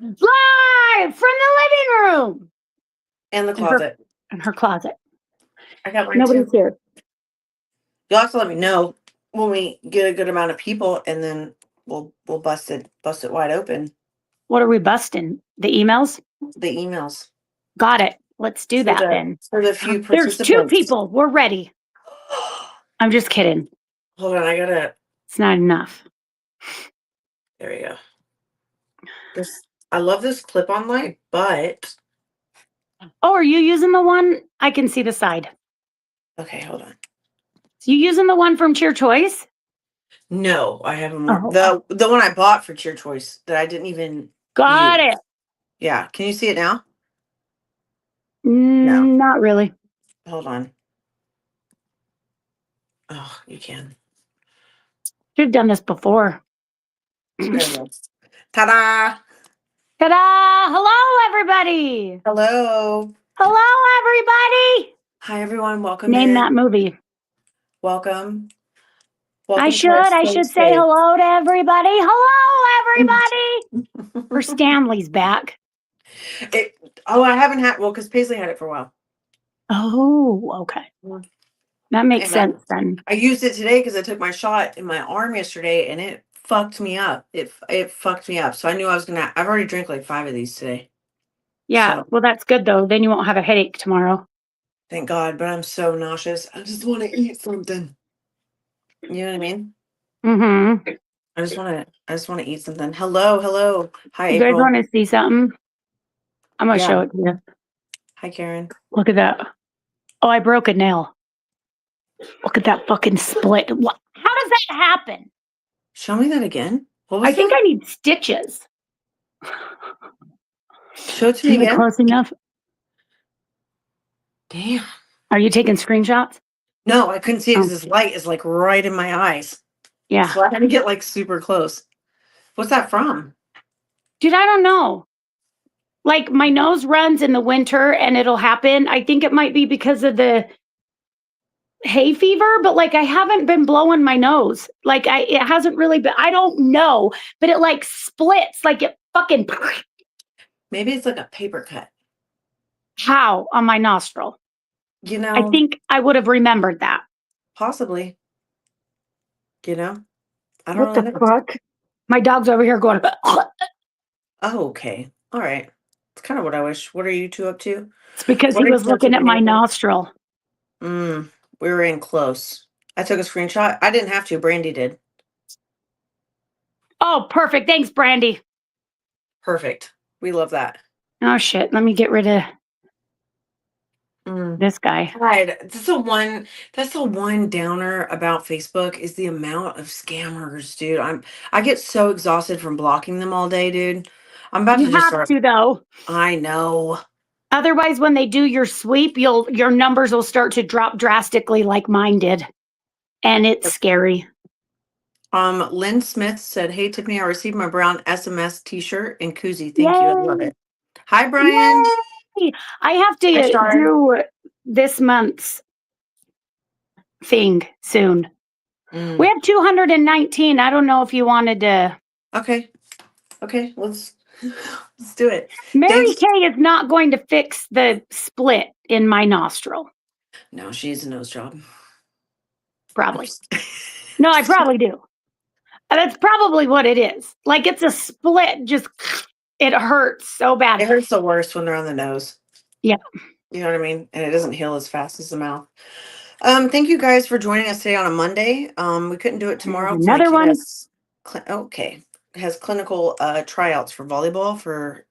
Live from the living room. And the closet. In her closet. I got mine Nobody's too. here. You'll have to let me know when we get a good amount of people, and then we'll bust it wide open. What are we busting? The emails? The emails. Got it. Let's do that then. For the few There's participants. 2 people. We're ready. I'm just kidding. Hold on, I gotta. It's not enough. There we go. I love this clip-on light, but. Oh, are you using the one? I can see the side. Okay, hold on. So you using the one from Cheer Choice? No, I have more. The one I bought for Cheer Choice that I didn't even. Got it. Yeah, can you see it now? No, not really. Hold on. Oh, you can. Should have done this before. Ta-da! Ta-da! Hello, everybody. Hello. Hello, everybody. Hi, everyone. Welcome. Name that movie. Welcome. I should say hello to everybody. Hello, everybody. Or Stanley's back. I haven't had, because Paisley had it for a while. Oh, okay. That makes sense then. I used it today because I took my shot in my arm yesterday and it fucked me up. It fucked me up. So I knew I've already drank like 5 of these today. Yeah, well, that's good though. Then you won't have a headache tomorrow. Thank God, but I'm so nauseous. I just want to eat something. You know what I mean? Mm-hmm. I just want to eat something. Hello. Hi, You guys April. want to see something? I'm going to show it to you. Hi, Karen. Look at that. Oh, I broke a nail. Look at that fucking split. How does that happen? Show me that again. What was I think I need stitches. Show it to me again. Close enough? Damn. Are you taking screenshots? No, I couldn't see it because this light is like right in my eyes. Yeah. So I had to get like super close. What's that from? Dude, I don't know. Like my nose runs in the winter and it'll happen. I think it might be because of the hay fever, but like I haven't been blowing my nose. Like it hasn't really been, I don't know, but it like splits, like it fucking. Maybe it's like a paper cut. How? On my nostril. You know. I think I would have remembered that. Possibly. You know. I don't know. What the fuck? My dog's over here going. Oh, okay. All right. It's kind of what I wish. What are you 2 up to? It's because he was looking at my nostril. We were in close. I took a screenshot. I didn't have to. Brandy did. Oh, perfect. Thanks, Brandy. Perfect. We love that. Oh, shit. Let me get rid of this guy. God, that's the one downer about Facebook is the amount of scammers, dude. I get so exhausted from blocking them all day, dude. I'm about to just start. You have to, though. I know. Otherwise, when they do your sweep, your numbers will start to drop drastically like mine did. And it's scary. Lynn Smith said, "Hey, Tiffany, I received my brown SMS t-shirt and koozie. Thank you. I love it." Hi, Brian. Yay! I have to do this month's thing soon. We have 219. I don't know if you wanted to. Okay, let's do it. Mary Kay is not going to fix the split in my nostril. No, she needs a nose job. Probably. No, I probably do. That's probably what it is. Like it's a split, just it hurts so bad. It hurts the worst when they're on the nose. Yeah. You know what I mean? And it doesn't heal as fast as the mouth. Thank you guys for joining us today on a Monday. We couldn't do it tomorrow. Another one. Okay. It has clinical tryouts for volleyball for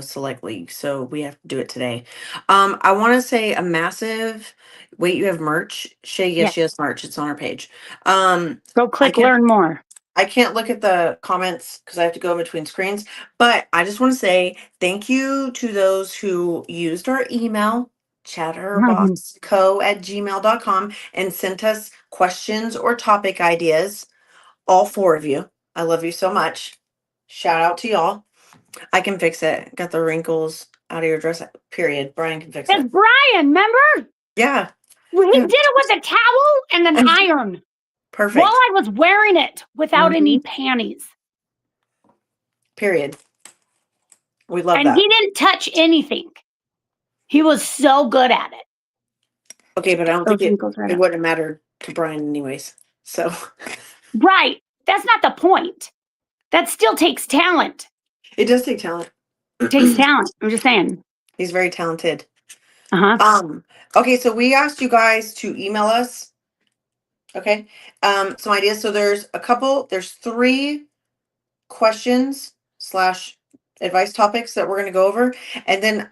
select league. So we have to do it today. I want to say a massive wait, you have merch. Shay, yes, she has merch. It's on her page. Go click learn more. I can't look at the comments because I have to go in between screens, but I just want to say thank you to those who used our email, ChatHerBoxco@gmail.com, and sent us questions or topic ideas. All 4 of you. I love you so much. Shout out to y'all. I can fix it. Got the wrinkles out of your dress. Period. Brian can fix it. It's Brian, remember? Yeah. He did it with a towel and an iron. Perfect. While I was wearing it without any panties. Period. We love And that. he didn't touch anything. He was so good at it. Okay, but I don't think Those wrinkles right it up. wouldn't have mattered to Brian anyways. So Right. That's not the point. That still takes talent. it does take talent. It takes talent. I'm just saying. He's very talented. Uh-huh. Okay, so we asked you guys to email us. Okay. Some ideas. So there's 3 questions slash advice topics that we're gonna go over. And then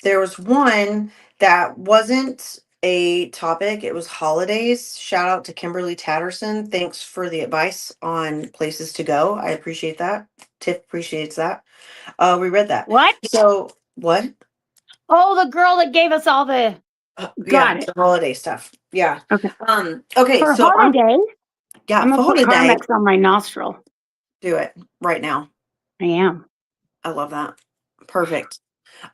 there was one that wasn't a topic, it was holidays. Shout out to Kimberly Tatterson. Thanks for the advice on places to go. I appreciate that. Tiff appreciates that. We read that. What? So what? Oh, the girl that gave us all the Yeah, got it. the holiday stuff. Yeah. Okay. Okay, For so holiday, yeah, I'm gonna for put holiday. Carmex on my nostril. Do it right now. I am. I love that. Perfect.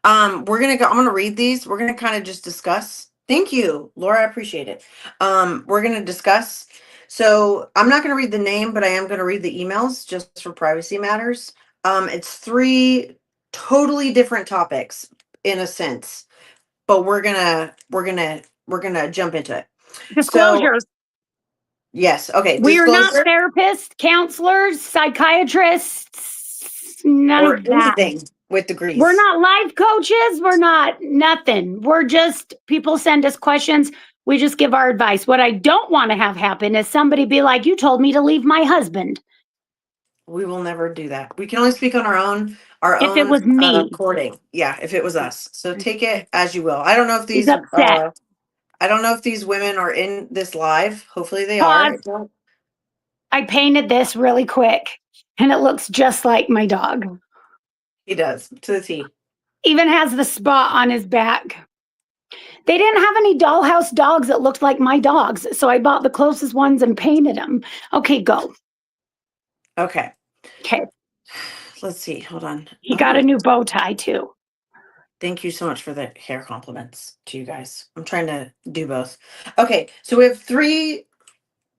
We're gonna go. I'm gonna read these. We're gonna kind of just discuss. Thank you, Laura. I appreciate it. We're gonna discuss. So I'm not gonna read the name, but I am gonna read the emails just for privacy matters. It's 3 totally different topics in a sense, but we're gonna jump into it. So Disclosure. yes, okay. We are not Disclosure therapists, counselors, psychiatrists, none or of that. anything with degrees. We're not life coaches. We're not nothing. We're just people send us questions. We just give our advice. What I don't want to have happen is somebody be like, "You told me to leave my husband." We will never do that. We can only speak on our If it own was me, recording. Yeah, if it was us. So take it as you will. I don't know if he's these upset. I don't know if these women are in this live. Hopefully they are. Pause. I painted this really quick, and it looks just like my dog. He does to the T. Even has the spot on his back. They didn't have any dollhouse dogs that looked like my dogs, so I bought the closest ones and painted them. Okay, go. Okay. Okay. Let's see. Hold on. He got a new bow tie too. Thank you so much for the hair compliments to you guys. I'm trying to do both. Okay, so we have 3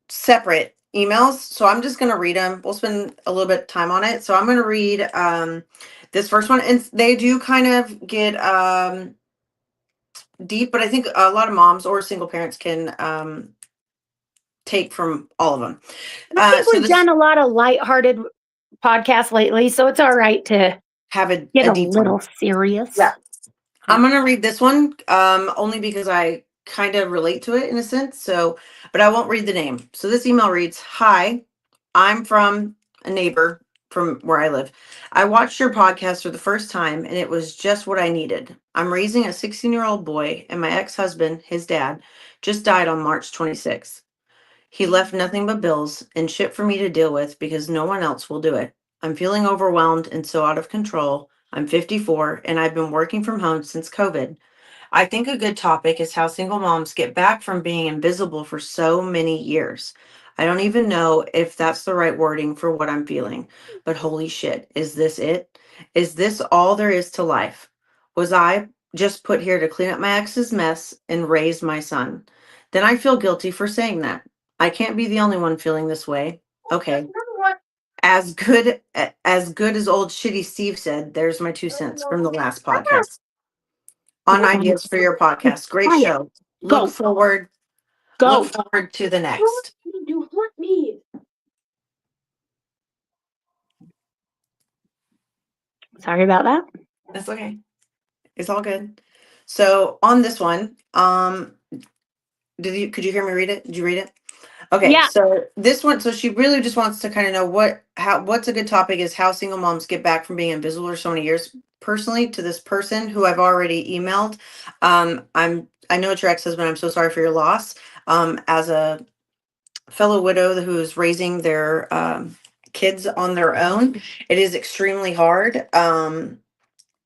separate emails. So I'm just going to read them. We'll spend a little bit of time on it. So I'm going to read this first one. And they do kind of get deep, but I think a lot of moms or single parents can take from all of them. I think So we've this done a lot of lighthearted podcasts lately, so it's all right to have get a a deep little one. serious. Yeah. I'm going to read this one only because I kind of relate to it in a sense. So, but I won't read the name. So this email reads, "Hi, I'm from a neighbor from where I live. I watched your podcast for the first time and it was just what I needed. I'm raising a 16-year-old boy and my ex-husband, his dad, just died on March 26th. He left nothing but bills and shit for me to deal with because no one else will do it. I'm feeling overwhelmed and so out of control. I'm 54 and I've been working from home since COVID. I think a good topic is how single moms get back from being invisible for so many years. I don't even know if that's the right wording for what I'm feeling, but holy shit, is this it? Is this all there is to life? Was I just put here to clean up my ex's mess and raise my son? Then I feel guilty for saying that. I can't be the only one feeling this way. Okay. As good as old shitty Steve said, there's my 2 cents from the last podcast on ideas for your podcast. Great Quiet. show. Look Go. forward. Go. Look forward to the next. You hurt me. Sorry about that. That's okay. It's all good. So on this one, could you hear me read it? Did you read it? Okay, Yeah. so this one, so she really just wants to kind of know what's a good topic is how single moms get back from being invisible for so many years. Personally, to this person who I've already emailed, I know it's your ex-husband. I'm so sorry for your loss. As a fellow widow who's raising their kids on their own, it is extremely hard.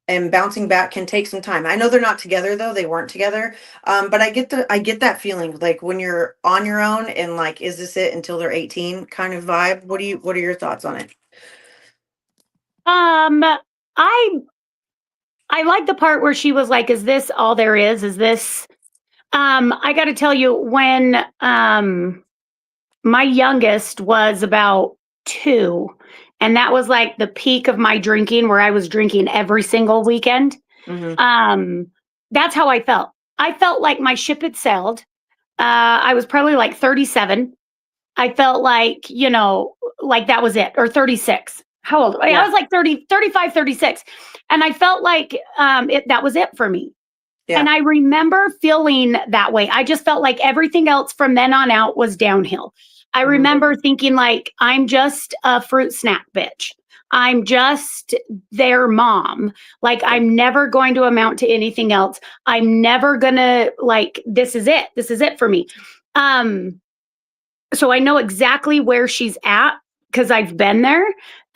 And bouncing back can take some time. I know they're not together though; they weren't together. But I get that feeling like when you're on your own and like, is this it until they're 18 kind of vibe. What are your thoughts on it? I like the part where she was like, "Is this all there is? Is this?" I got to tell you, when my youngest was about 2, And that was like the peak of my drinking where I was drinking every single weekend. Mhm. That's how I felt. I felt like my ship had sailed. I was probably like 37. I felt like, like that was it, or 36. How old? I Yeah. was like 30, 35, 36. And I felt like that was it for me. And Yeah. I remember feeling that way. I just felt like everything else from then on out was downhill. I Mhm. remember thinking like, I'm just a fruit snack bitch. I'm just their mom. Like, Yeah. I'm never going to amount to anything else. I'm never gonna like, this is it. This is it for me. Um, so I know exactly where she's at because I've been there.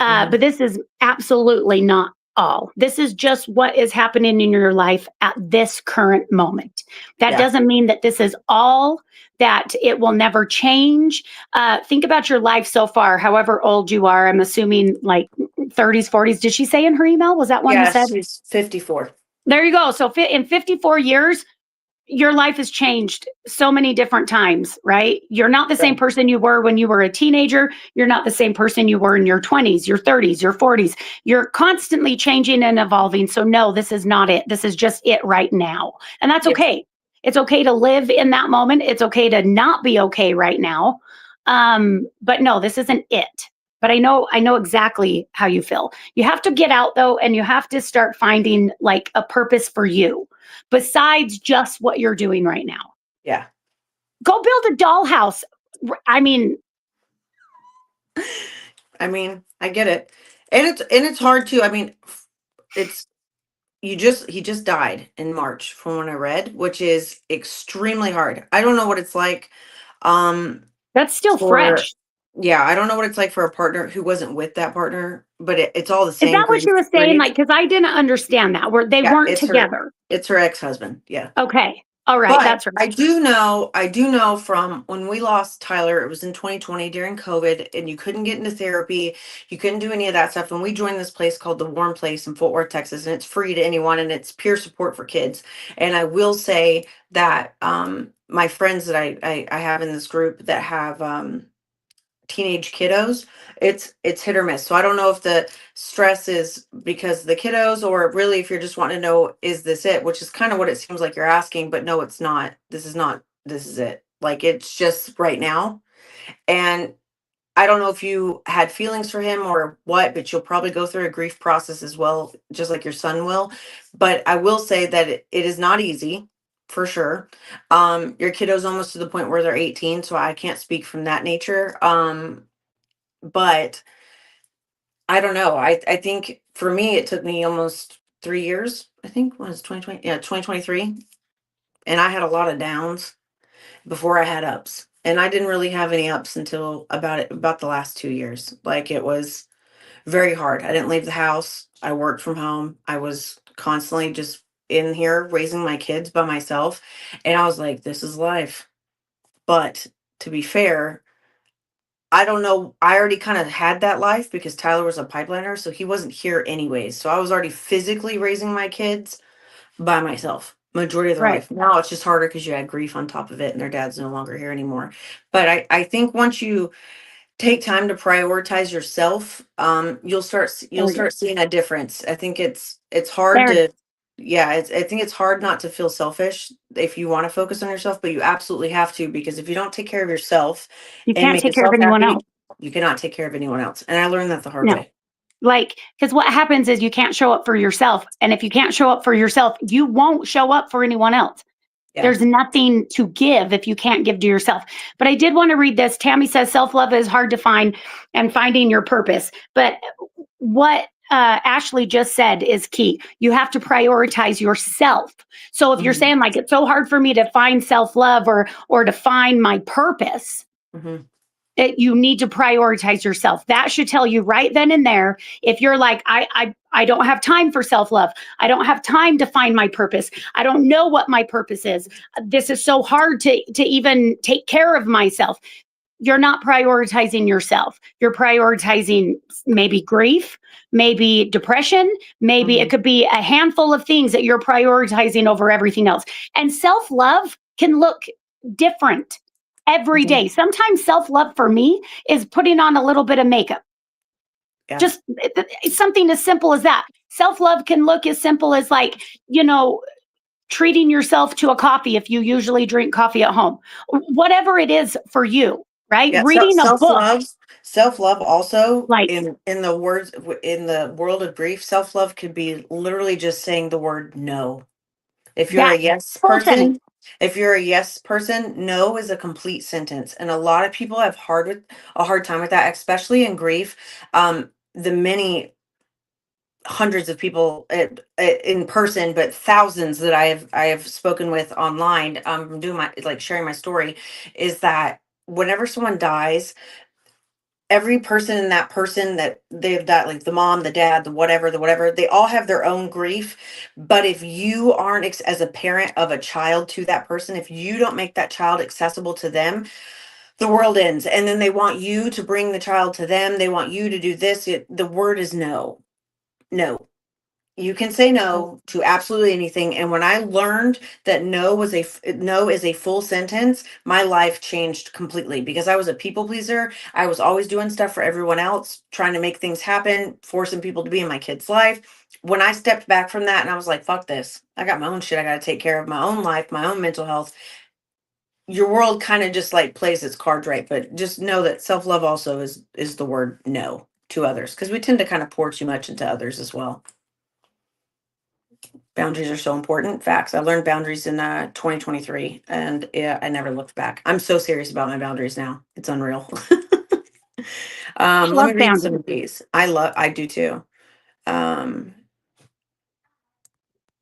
Mhm. But this is absolutely not all. This is just what is happening in your life at this current moment. That Yeah. doesn't mean that this is all, that it will never change. Think about your life so far, however old you are. I'm assuming like 30s, 40s. Did she say in her email? Was that one you Yeah, said? she's 54. There you go. So in 54 years, your life has changed so many different times, right? You're not the same Right. person you were when you were a teenager. You're not the same person you were in your 20s, your 30s, your 40s. You're constantly changing and evolving. So, no, this is not it. This is just it right now. And that's Yep. okay. It's okay to live in that moment. It's okay to not be okay right now. But no, this isn't it. But I know exactly how you feel. You have to get out though, and you have to start finding like a purpose for you besides just what you're doing right now. Yeah. Go build a dollhouse. I mean, I mean, I get it. And it's hard too. I mean, it's he just died in March from what I read, which is extremely hard. I don't know what it's like um that's still for fresh. yeah, I don't know what it's like for a partner who wasn't with that partner, but it's all the Is same that what grief. you were saying? Like, because I didn't understand that. Where they Yeah, weren't together. it's her ex-husband. Yeah. Okay. All right. But That's right. I do know from when we lost Tyler, it was in 2020 during COVID, and you couldn't get into therapy, you couldn't do any of that stuff. And we joined this place called the Warm Place in Fort Worth, Texas, and it's free to anyone, and it's peer support for kids. And I will say that my friends that I have in this group that have teenage kiddos, it's hit or miss. So I don't know if the stress is because of the kiddos, or really if you're just wanting to know, is this it, which is kind of what it seems like you're asking. But no, it's not. This is it, like it's just right now. And I don't know if you had feelings for him or what, but you'll probably go through a grief process as well, just like your son will. But I will say that it is not easy, for sure. Your kiddo's almost to the point where they're 18, so I can't speak from that nature. But I don't know. I think for me, it took me almost 3 years. I think when was 2020, yeah, 2023, and I had a lot of downs before I had ups, and I didn't really have any ups until about the last 2 years. Like it was very hard. I didn't leave the house. I worked from home. I was constantly just in here raising my kids by myself, and I was like, this is life. But to be fair, I don't know. I already kind of had that life because Tyler was a pipeliner, so he wasn't here anyways. So I was already physically raising my kids by myself majority of their Right. life. Now it's just harder because you add grief on top of it, and their dad's no longer here anymore. But I think once you take time to prioritize yourself, you'll There we go. start seeing a difference. I think it's hard There. to yeah, I think it's hard not to feel selfish if you want to focus on yourself, but you absolutely have to, because if you don't take care of yourself You and can't make take care of yourself anyone happy, else. you cannot take care of anyone else. And I learned that the hard No. way. Like, because what happens is you can't show up for yourself. And if you can't show up for yourself, you won't show up for anyone else. Yeah. There's nothing to give if you can't give to yourself. But I did want to read this. Tammy says self love is hard to find and finding your purpose. But what Ashley just said is key. You have to prioritize yourself. So if you're Hmm. saying like it's so hard for me to find self love or to find my purpose, Hmm. you need to prioritize yourself. That should tell you right then and there. If you're like, I don't have time for self love. I don't have time to find my purpose. I don't know what my purpose is. This is so hard to even take care of myself. You're not prioritizing yourself. You're prioritizing maybe grief, maybe depression, maybe Hmm. it could be a handful of things that you're prioritizing over everything else. And self love can look different every Hmm. day. Sometimes self love for me is putting on a little bit of makeup. Yeah. Just it's something as simple as that. Self-love can look as simple as like, you know, treating yourself to a coffee if you usually drink coffee at home. Whatever it is for you, right? Yeah, so Reading a book, self-love also like in the words in the world of grief, self-love could be literally just saying the word no. If you're a that yes full sentence. person, if you're a yes person, no is a complete sentence. And a lot of people have a hard time with that, especially in grief. The many hundreds of people in person, but thousands that I have spoken with online, doing my like sharing my story, is that whenever someone dies, every person in that person that they've died, like the mom, the dad, the whatever, they all have their own grief. But if you aren't as a parent of a child to that person, if you don't make that child accessible to them, the world ends. And then they want you to bring the child to them. They want you to do this. The word is no. No. You can say no to absolutely anything. And when I learned that no is a full sentence, my life changed completely because I was a people pleaser. I was always doing stuff for everyone else, trying to make things happen, forcing people to be in my kid's life. When I stepped back from that and I was like, fuck this. I got my own shit. I got to take care of my own life, my own mental health. Your world kind of just like plays its cards right, but just know that self-love also is the word no to others because we tend to kind of pour too much into others as well. Boundaries are so important. Facts. I learned boundaries in 2023, and yeah, I never looked back. I'm so serious about my boundaries now. It's unreal. I Let me love read some boundaries. of these. I do too. Um,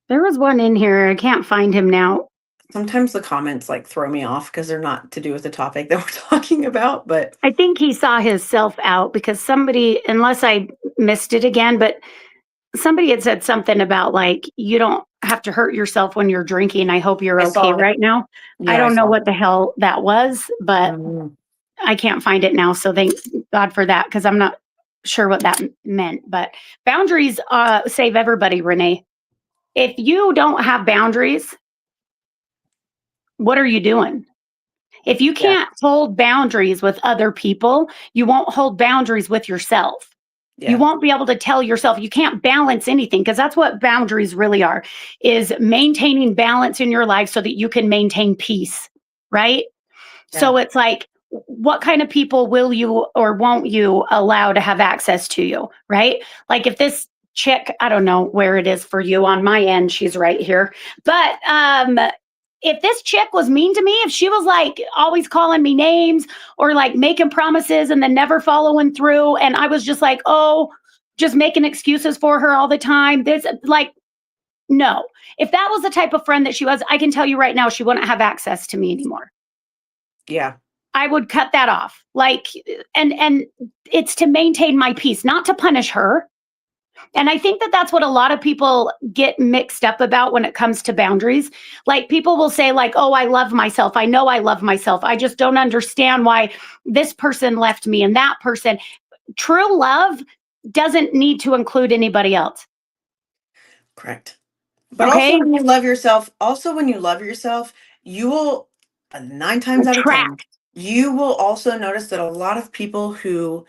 There was one in here. I can't find him now. Sometimes the comments like throw me off because they're not to do with the topic that we're talking about. But I think he saw himself out because somebody, unless I missed it again, but somebody had said something about like, you don't have to hurt yourself when you're drinking. I hope you're I okay saw it. right now. I Yeah, I don't know saw what it. the hell that was, but Mhm. I can't find it now. So thank God for that because I'm not sure what that meant. But boundaries save everybody, Renee. If you don't have boundaries, what are you doing? If you Yeah, can't hold boundaries with other people, you won't hold boundaries with yourself. You yeah, won't be able to tell yourself you can't balance anything because that's what boundaries really are is maintaining balance in your life so that you can maintain peace, right? yeah. So it's like what kind of people will you or won't you allow to have access to you, right? Like if this chick, I don't know where it is for you on my end, she's right here. But if this chick was mean to me, if she was like always calling me names or like making promises and then never following through, and I was just like, oh, just making excuses for her all the time, this like, no. If that was the type of friend that she was, I can tell you right now, she wouldn't have access to me anymore. Yeah. I would cut that off. Like, and it's to maintain my peace, not to punish her. And I think that that's what a lot of people get mixed up about when it comes to boundaries. Like people will say like, "Oh, I love myself. I know I love myself. I just don't understand why this person left me and that person." True love doesn't need to include anybody else. Correct. But also Okay? when you love yourself, you will 9 times out of 10, Attract. you will also notice that a lot of people who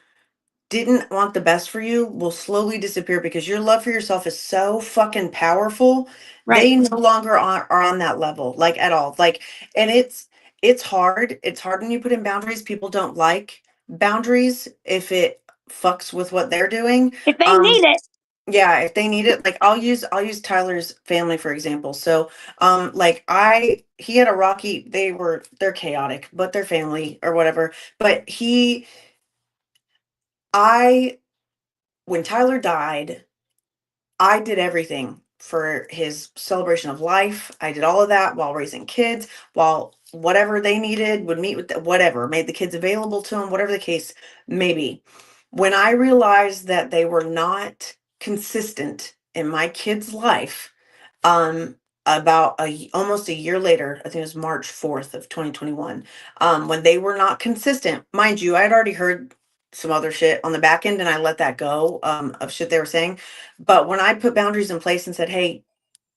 didn't want the best for you will slowly disappear because your love for yourself is so fucking powerful. Right. They no longer are on that level, like at all. Like, and it's hard. It's hard when you put in boundaries. People don't like boundaries if it fucks with what they're doing. If they Um, need it, yeah, if they need it, like I'll use Tyler's family for example. So like he had a rocky, they're chaotic, but they're family or whatever. But I when Tyler died, I did everything for his celebration of life. I did all of that while raising kids, while whatever they needed, would meet with whatever, made the kids available to them, whatever the case may be. When I realized that they were not consistent in my kid's life, um, about almost a year later, I think it was March 4th of 2021, when they were not consistent, mind you, I had already heard some other shit on the back end and I let that go, of shit they were saying. But when I put boundaries in place and said, hey,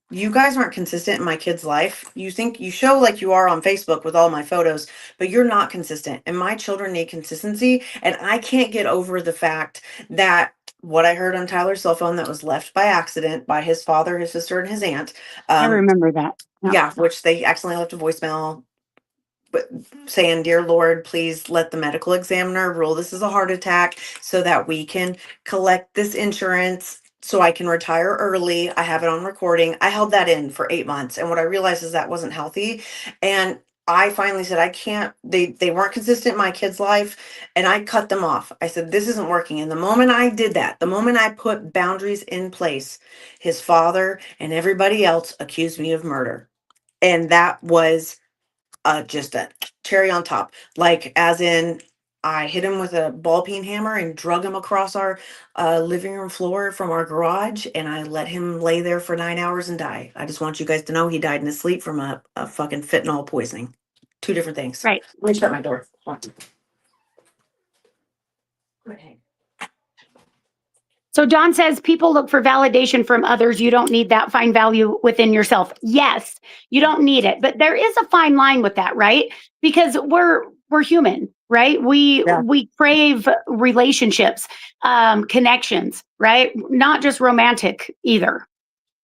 you guys aren't consistent in my kid's life. You think you show like you are on Facebook with all my photos, but you're not consistent. And my children need consistency. And I can't get over the fact that what I heard on Tyler's cell phone that was left by accident by his father, his sister, and his aunt. I remember that. Yeah. Yeah, which they accidentally left a voicemail, but saying, "Dear Lord, please let the medical examiner rule this is a heart attack so that we can collect this insurance so I can retire early." I have it on recording. I held that in for 8 months, and what I realized is that wasn't healthy. And I finally said, I can't, they weren't consistent in my kid's life, and I cut them off. I said, this isn't working. And the moment I did that, the moment I put boundaries in place, his father and everybody else accused me of murder. And that was just a cherry on top. Like, as in, I hit him with a ball peen hammer and drug him across our living room floor from our garage, and I let him lay there for 9 hours and die. I just want you guys to know he died in his sleep from a fucking fentanyl poisoning. Two different things. Right. Let me shut my door. Go ahead. So John says people look for validation from others. You don't need that. Find value within yourself. Yes, you don't need it, but there is a fine line with that, right? Because we're human, right? Yeah. We crave relationships, connections, right? Not just romantic either,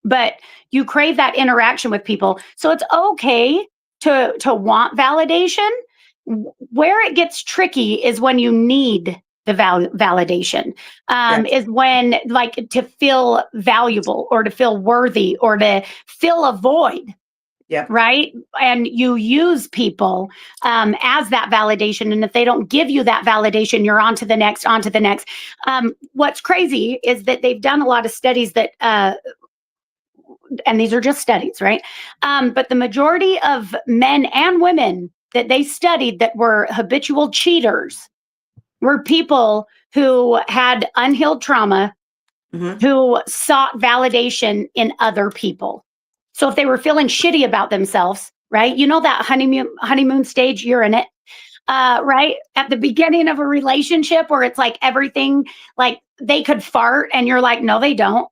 but you crave that interaction with people. So it's okay to want validation. Where it gets tricky is when you need the validation, Yes. is when, like, to feel valuable or to feel worthy or to fill a void, Yep. right? And you use people as that validation. And if they don't give you that validation, you're on to the next, on to the next. What's crazy is that they've done a lot of studies that and these are just studies, right? But the majority of men and women that they studied that were habitual cheaters were people who had unhealed trauma, Hmm. who sought validation in other people. So if they were feeling shitty about themselves, right? You know that honeymoon stage, you're in it, right? At the beginning of a relationship where it's like everything, like they could fart and you're like, no, they don't.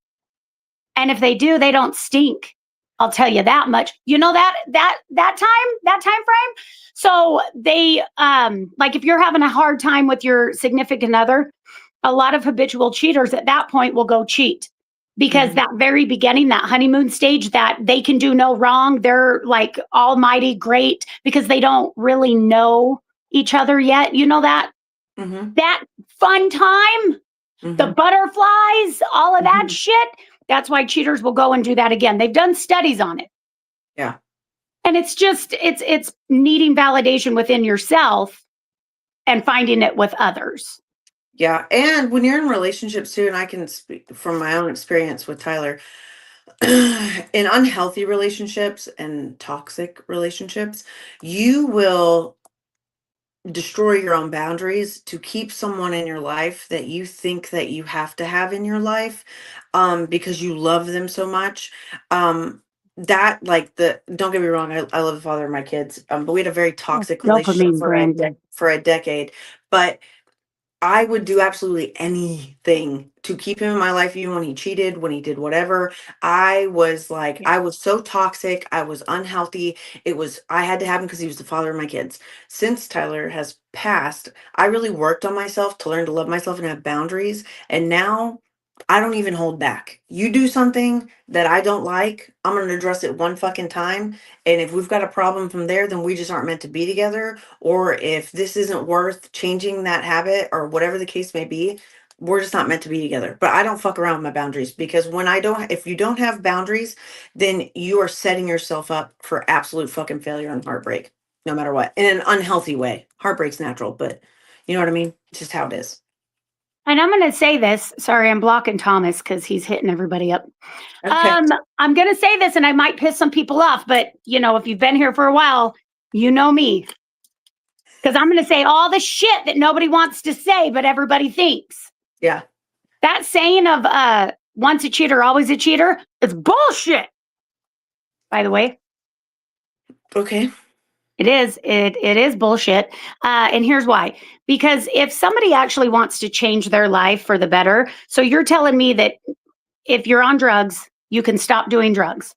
And if they do, they don't stink. I'll tell you that much. You know that time frame. So they like if you're having a hard time with your significant other, a lot of habitual cheaters at that point will go cheat because Hmm. that very beginning, that honeymoon stage, that they can do no wrong, they're like almighty great because they don't really know each other yet. You know Hmm. that fun time, the Hmm. butterflies, all of that Hmm. shit. That's why cheaters will go and do that again. They've done studies on it. Yeah. And it's just it's needing validation within yourself and finding it with others. Yeah. And when you're in relationships too, and I can speak from my own experience with Tyler, in unhealthy relationships and toxic relationships, you will destroy your own boundaries to keep someone in your life that you think that you have to have in your life, because you love them so much. That, like, the don't get me wrong, I love the father of my kids, but we had a very toxic relationship Dopamine, for Brandon. for a decade. But I would do absolutely anything to keep him in my life, even when he cheated, when he did whatever. I was like, Yeah. I was so toxic. I was unhealthy. I had to have him because he was the father of my kids. Since Tyler has passed, I really worked on myself to learn to love myself and have boundaries. And now I don't even hold back. You do something that I don't like, I'm going to address it one fucking time. And if we've got a problem from there, then we just aren't meant to be together. Or if this isn't worth changing that habit or whatever the case may be, we're just not meant to be together. But I don't fuck around with my boundaries, because if you don't have boundaries, then you are setting yourself up for absolute fucking failure and heartbreak, no matter what, in an unhealthy way. Heartbreak's natural, but you know what I mean? It's just how it is. And I'm going to say this. Sorry, I'm blocking Thomas because he's hitting everybody up. Okay. I'm going to say this, and I might piss some people off, but if you've been here for a while, you know me. Because I'm going to say all the shit that nobody wants to say, but everybody thinks. Yeah. That saying of once a cheater, always a cheater, it's bullshit. By the way, Okay. it is. It is bullshit. And here's why. Because if somebody actually wants to change their life for the better, so you're telling me that if you're on drugs, you can stop doing drugs.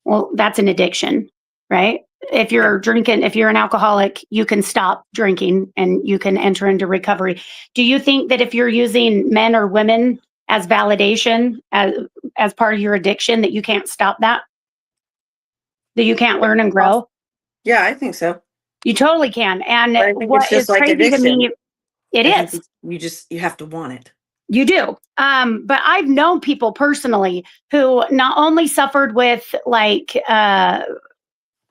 Well, that's an addiction. right? If you're drinking, if you're an alcoholic, you can stop drinking and you can enter into recovery. Do you think that if you're using men or women as validation as part of your addiction, that you can't stop that? That you can't learn and grow? Yeah, I think so. You totally can. And But I think it's what is just like crazy to addiction. me, it I think is. you have to want it. You do. But I've known people personally who not only suffered with like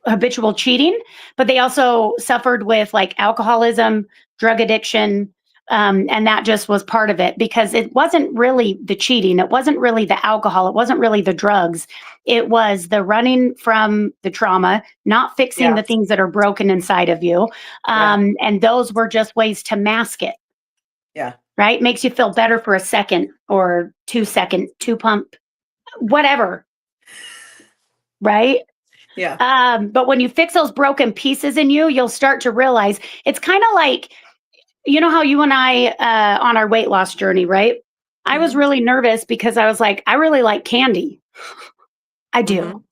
habitual cheating, but they also suffered with like alcoholism, drug addiction. And that just was part of it because it wasn't really the cheating. It wasn't really the alcohol. It wasn't really the drugs. It was the running from the trauma, not fixing Yeah. the things that are broken inside of you. And those were just ways to mask it. Yeah. Right? Makes you feel better for a second or 2 second, 2 pump, whatever. Right? Yeah. But when you fix those broken pieces in you, you'll start to realize it's kind of like, you know, how you and I on our weight loss journey, right? I was Mhm. really nervous because I was like, I really like candy. I do. Mhm.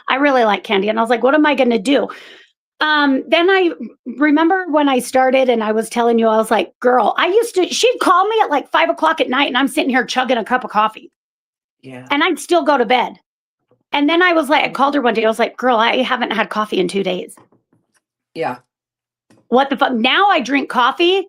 I really like candy. And I was like, what am I going to do? Then I remember when I started and I was telling you, I was like, girl, she'd call me at like 5 o'clock at night and I'm sitting here chugging a cup of coffee Yeah. and I'd still go to bed. And then I was like, I called her one day. I was like, girl, I haven't had coffee in 2 days. Yeah. What the fuck? Now I drink coffee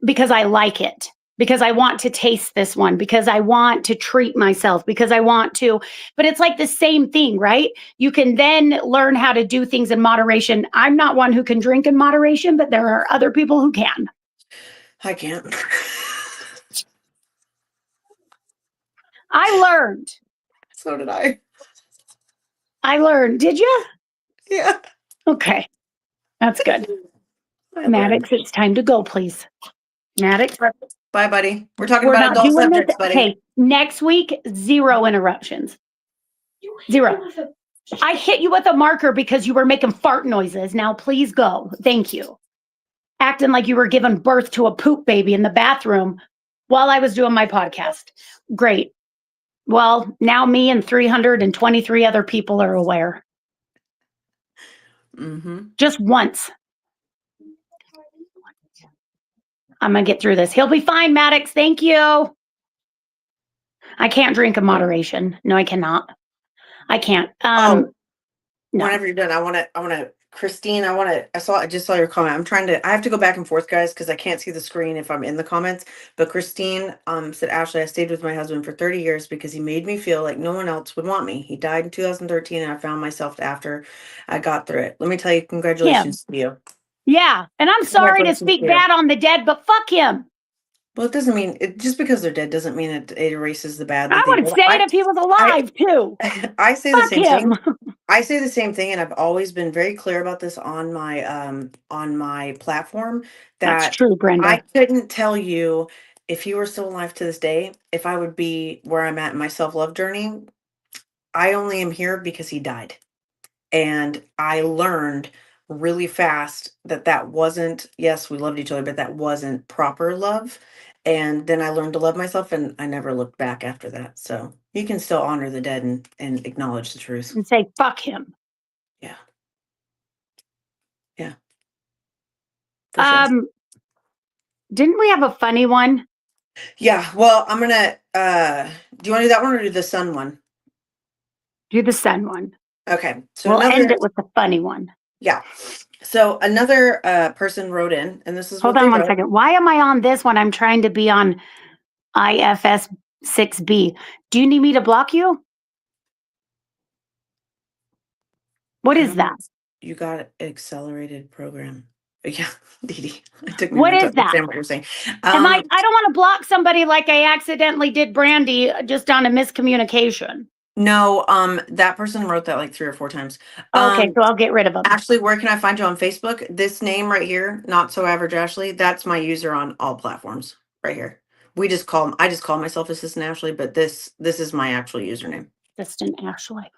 because I like it, because I want to taste this one, because I want to treat myself, because I want to. But it's like the same thing, right? You can then learn how to do things in moderation. I'm not one who can drink in moderation, but there are other people who can. I can't. I learned. So did I. I learned. Did you? Yeah. Okay. That's good. I Maddox, learned. it's time to go, please. Maddox, Bye, buddy. We're talking we're about not adult doing this. subjects, buddy. Okay. Next week, 0 interruptions. 0. I hit you with a marker because you were making fart noises. Now, please go. Thank you. Acting like you were giving birth to a poop baby in the bathroom while I was doing my podcast. Great. Well, now me and 323 other people are aware. Mm-hmm. Just once. I'm going to get through this. He'll be fine, Maddox. Thank you. I can't drink in moderation. No, I cannot. I can't. Oh, No. whenever you're done, Christine, I just saw your comment. I have to go back and forth, guys, because I can't see the screen if I'm in the comments. But Christine said, Ashley, I stayed with my husband for 30 years because he made me feel like no one else would want me. He died in 2013 and I found myself after I got through it. Let me tell you, congratulations to you. Yeah. And I'm sorry to Congratulations speak to you. bad on the dead, but fuck him. Well, it doesn't mean just because they're dead doesn't mean it erases the bad I that they would did. say it if he was alive too. I say the Fuck same him. thing. I say the same thing, and I've always been very clear about this on my platform That's that true, Brenda. I couldn't tell you if he were still alive to this day, if I would be where I'm at in my self-love journey. I only am here because he died. And I learned really fast that wasn't, yes, we loved each other, but that wasn't proper love. And then I learned to love myself and I never looked back after that. So you can still honor the dead and acknowledge the truth. And say fuck him. Yeah. Yeah. For sure. Didn't we have a funny one? Yeah. Well, I'm gonna do you want to do that one or do the sun one? Do the sun one. Okay. So We'll end it with the funny one. Yeah. So another person wrote in, and this is Hold what they on one wrote. second. Why am I on this one? I'm trying to be on IFS 6B. Do you need me to block you? What is that? You got accelerated program. Yeah, Dee Dee. It took me a What minute is to that? understand what you're saying. I don't want to block somebody like I accidentally did Brandy just on a miscommunication. No, that person wrote that like 3 or 4 times. Okay, so I'll get rid of them. Ashley, where can I find you on Facebook? This name right here, Not So Average Ashley, that's my user on all platforms right here. I just call myself Assistant Ashley, but this is my actual username. Assistant Ashley.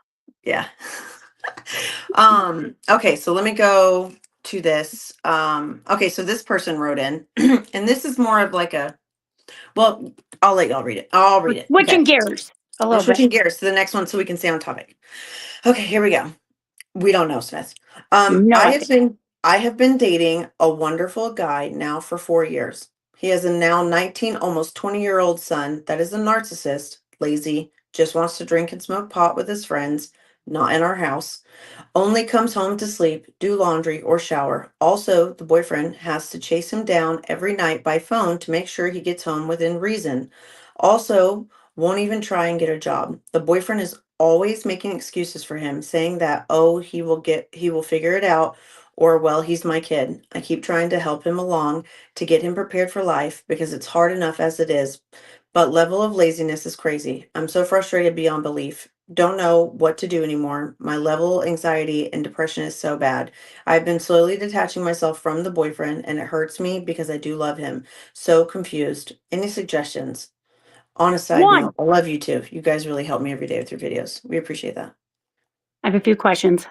Yeah. Okay, so let me go to this. Okay, so this person wrote in, and this is more of like well, I'll let y'all read it. I'll read it. Switching gears a We're little switching bit. gears to the next one so we can stay on topic. Okay, here we go. We don't know, Smith. No I have idea. been dating a wonderful guy now for 4 years. He has a now 19, almost 20-year-old son that is a narcissist, lazy, just wants to drink and smoke pot with his friends, not in our house. Only comes home to sleep, do laundry, or shower. Also, the boyfriend has to chase him down every night by phone to make sure he gets home within reason. Also, won't even try and get a job. The boyfriend is always making excuses for him, saying that, oh, he will figure it out, or, well, he's my kid. I keep trying to help him along to get him prepared for life because it's hard enough as it is. But level of laziness is crazy. I'm so frustrated beyond belief. Don't know what to do anymore. My level anxiety and depression is so bad. I've been slowly detaching myself from the boyfriend and it hurts me because I do love him. So confused. Any suggestions? On a side One, note, I love you too. You guys really help me every day with your videos. We appreciate that. I have a few questions.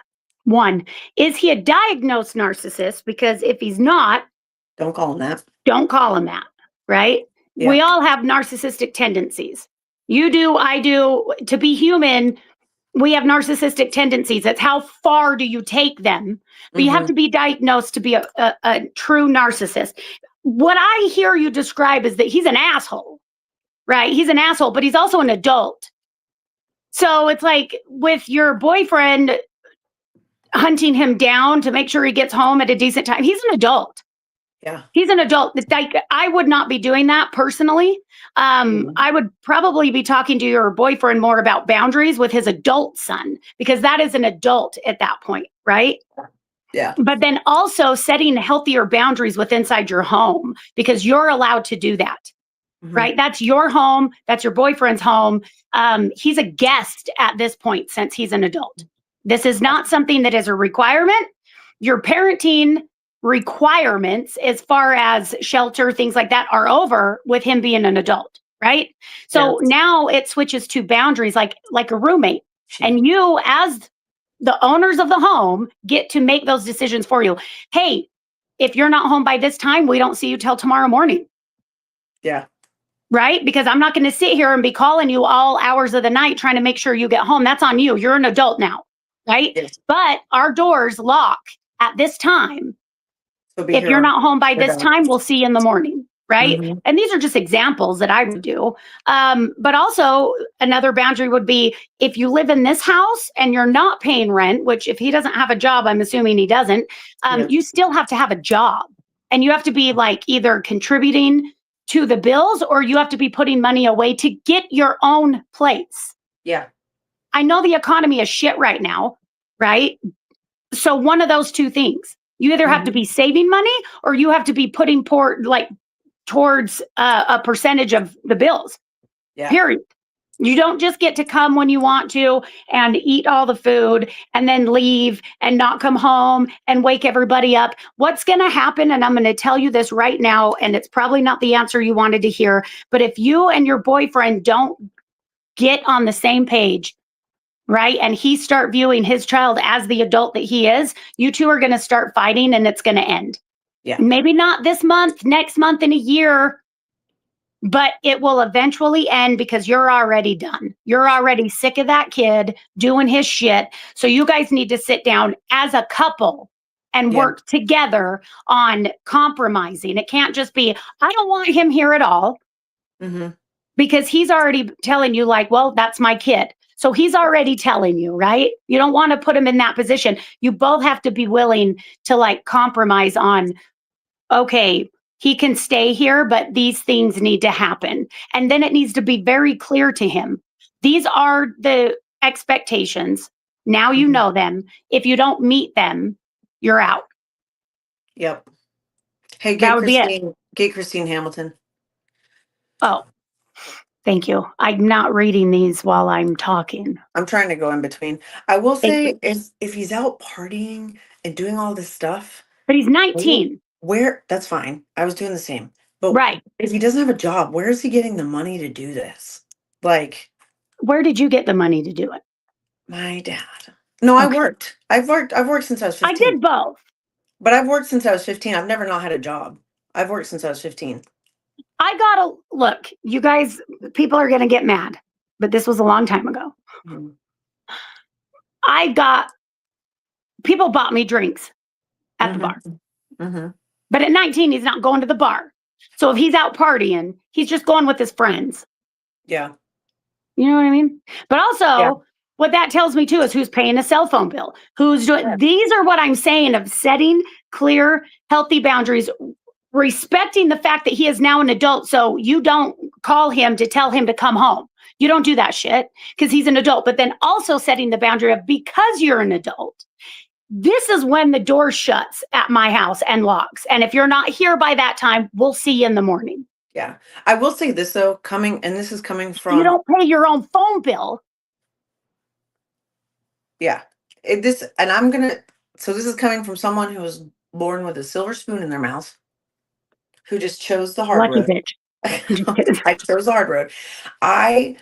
One, is he a diagnosed narcissist? Because if he's not, Don't call him that. don't call him that, right? Yeah. We all have narcissistic tendencies. You do, I do. To be human, we have narcissistic tendencies. That's how far do you take them? But you have Mm-hmm. to be diagnosed to be a true narcissist. What I hear you describe is that he's an asshole, right? He's an asshole, but he's also an adult. So it's like with your boyfriend hunting him down to make sure he gets home at a decent time. He's an adult. Yeah. He's an adult. Like, I would not be doing that personally. Mhm. I would probably be talking to your boyfriend more about boundaries with his adult son because that is an adult at that point, right? Yeah. But then also setting healthier boundaries with inside your home because you're allowed to do that, Mhm. right? That's your home. That's your boyfriend's home. He's a guest at this point since he's an adult. This is not something that is a requirement. Your parenting requirements, as far as shelter, things like that, are over with him being an adult, right? Yeah. So now it switches to boundaries like a roommate. She- And you, as the owners of the home, get to make those decisions for you. Hey, if you're not home by this time, we don't see you till tomorrow morning. Yeah. Right? Because I'm not going to sit here and be calling you all hours of the night trying to make sure you get home. That's on you. You're an adult now. Right? Yes. But our doors lock at this time. So be If you're here. not home by this time, we'll see you in the morning. Right? Mhm. And these are just examples that I would do. But also, another boundary would be if you live in this house and you're not paying rent, which if he doesn't have a job, I'm assuming he doesn't, Yeah. you still have to have a job. And you have to be like either contributing to the bills or you have to be putting money away to get your own place. Yeah. I know the economy is shit right now, right? So one of those two things. You either have to Mhm. be saving money or you have to be putting towards a percentage of the bills. Yeah. Period. You don't just get to come when you want to and eat all the food and then leave and not come home and wake everybody up. What's going to happen, and I'm going to tell you this right now, and it's probably not the answer you wanted to hear, but if you and your boyfriend don't get on the same page, right, and he start viewing his child as the adult that he is, you two are going to start fighting and it's going to end. Yeah. Maybe not this month, next month, in a year, but it will eventually end because you're already done. You're already sick of that kid doing his shit. So you guys need to sit down as a couple and Yeah. work together on compromising. It can't just be, I don't want him here at all Mhm. because he's already telling you, like, well, that's my kid. So he's already telling you, right? You don't want to put him in that position. You both have to be willing to like compromise on, okay, he can stay here, but these things need to happen. And then it needs to be very clear to him. These are the expectations. Now you Mhm. know them. If you don't meet them, you're out. Yep. Hey, That would be it. Get Christine Hamilton. Oh, thank you. I'm not reading these while I'm talking. I'm trying to go in between. I will Thank say, you. if he's out partying and doing all this stuff, But he's where, 19. that's fine. I was doing the same. But Right. if he doesn't have a job, where is he getting the money to do this? Like Where did you get the money to do it? my dad. No, I Okay. worked. I've worked since I was I 15. did both. But I've worked since I was 15. I've never not had a job. I've worked since I was 15. I got to look, you guys, people are going to get mad, but this was a long time ago. Mhm. I got people bought me drinks at the bar. Mm-hmm. But at 19, he's not going to the bar. So if he's out partying, he's just going with his friends. Yeah. You know what I mean? But also, Yeah. what that tells me too is who's paying a cell phone bill, who's doing. Yeah. These are what I'm saying of setting clear, healthy boundaries, respecting the fact that he is now an adult. So you don't call him to tell him to come home. You don't do that shit because he's an adult. But then also setting the boundary of because you're an adult, this is when the door shuts at my house and locks. And if you're not here by that time, we'll see you in the morning. Yeah. I will say this though, this is coming You from, don't pay your own phone bill. yeah. So this is coming from someone who was born with a silver spoon in their mouth, who just chose the hard Lucky road. bitch. I'm just kidding. I chose the hard road. I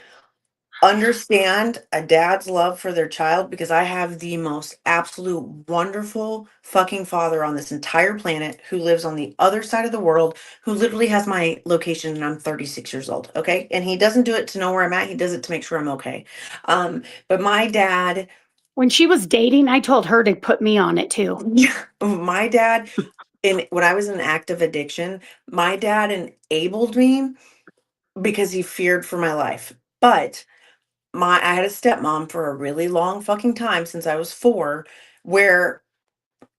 understand a dad's love for their child because I have the most absolute wonderful fucking father on this entire planet who lives on the other side of the world, who literally has my location and I'm 36 years old. Okay. And he doesn't do it to know where I'm at. He does it to make sure I'm okay. But my dad, When she was dating, I told her to put me on it too. my dad, when I was in active addiction, my dad enabled me because he feared for my life. But I had a stepmom for a really long fucking time since I was 4, where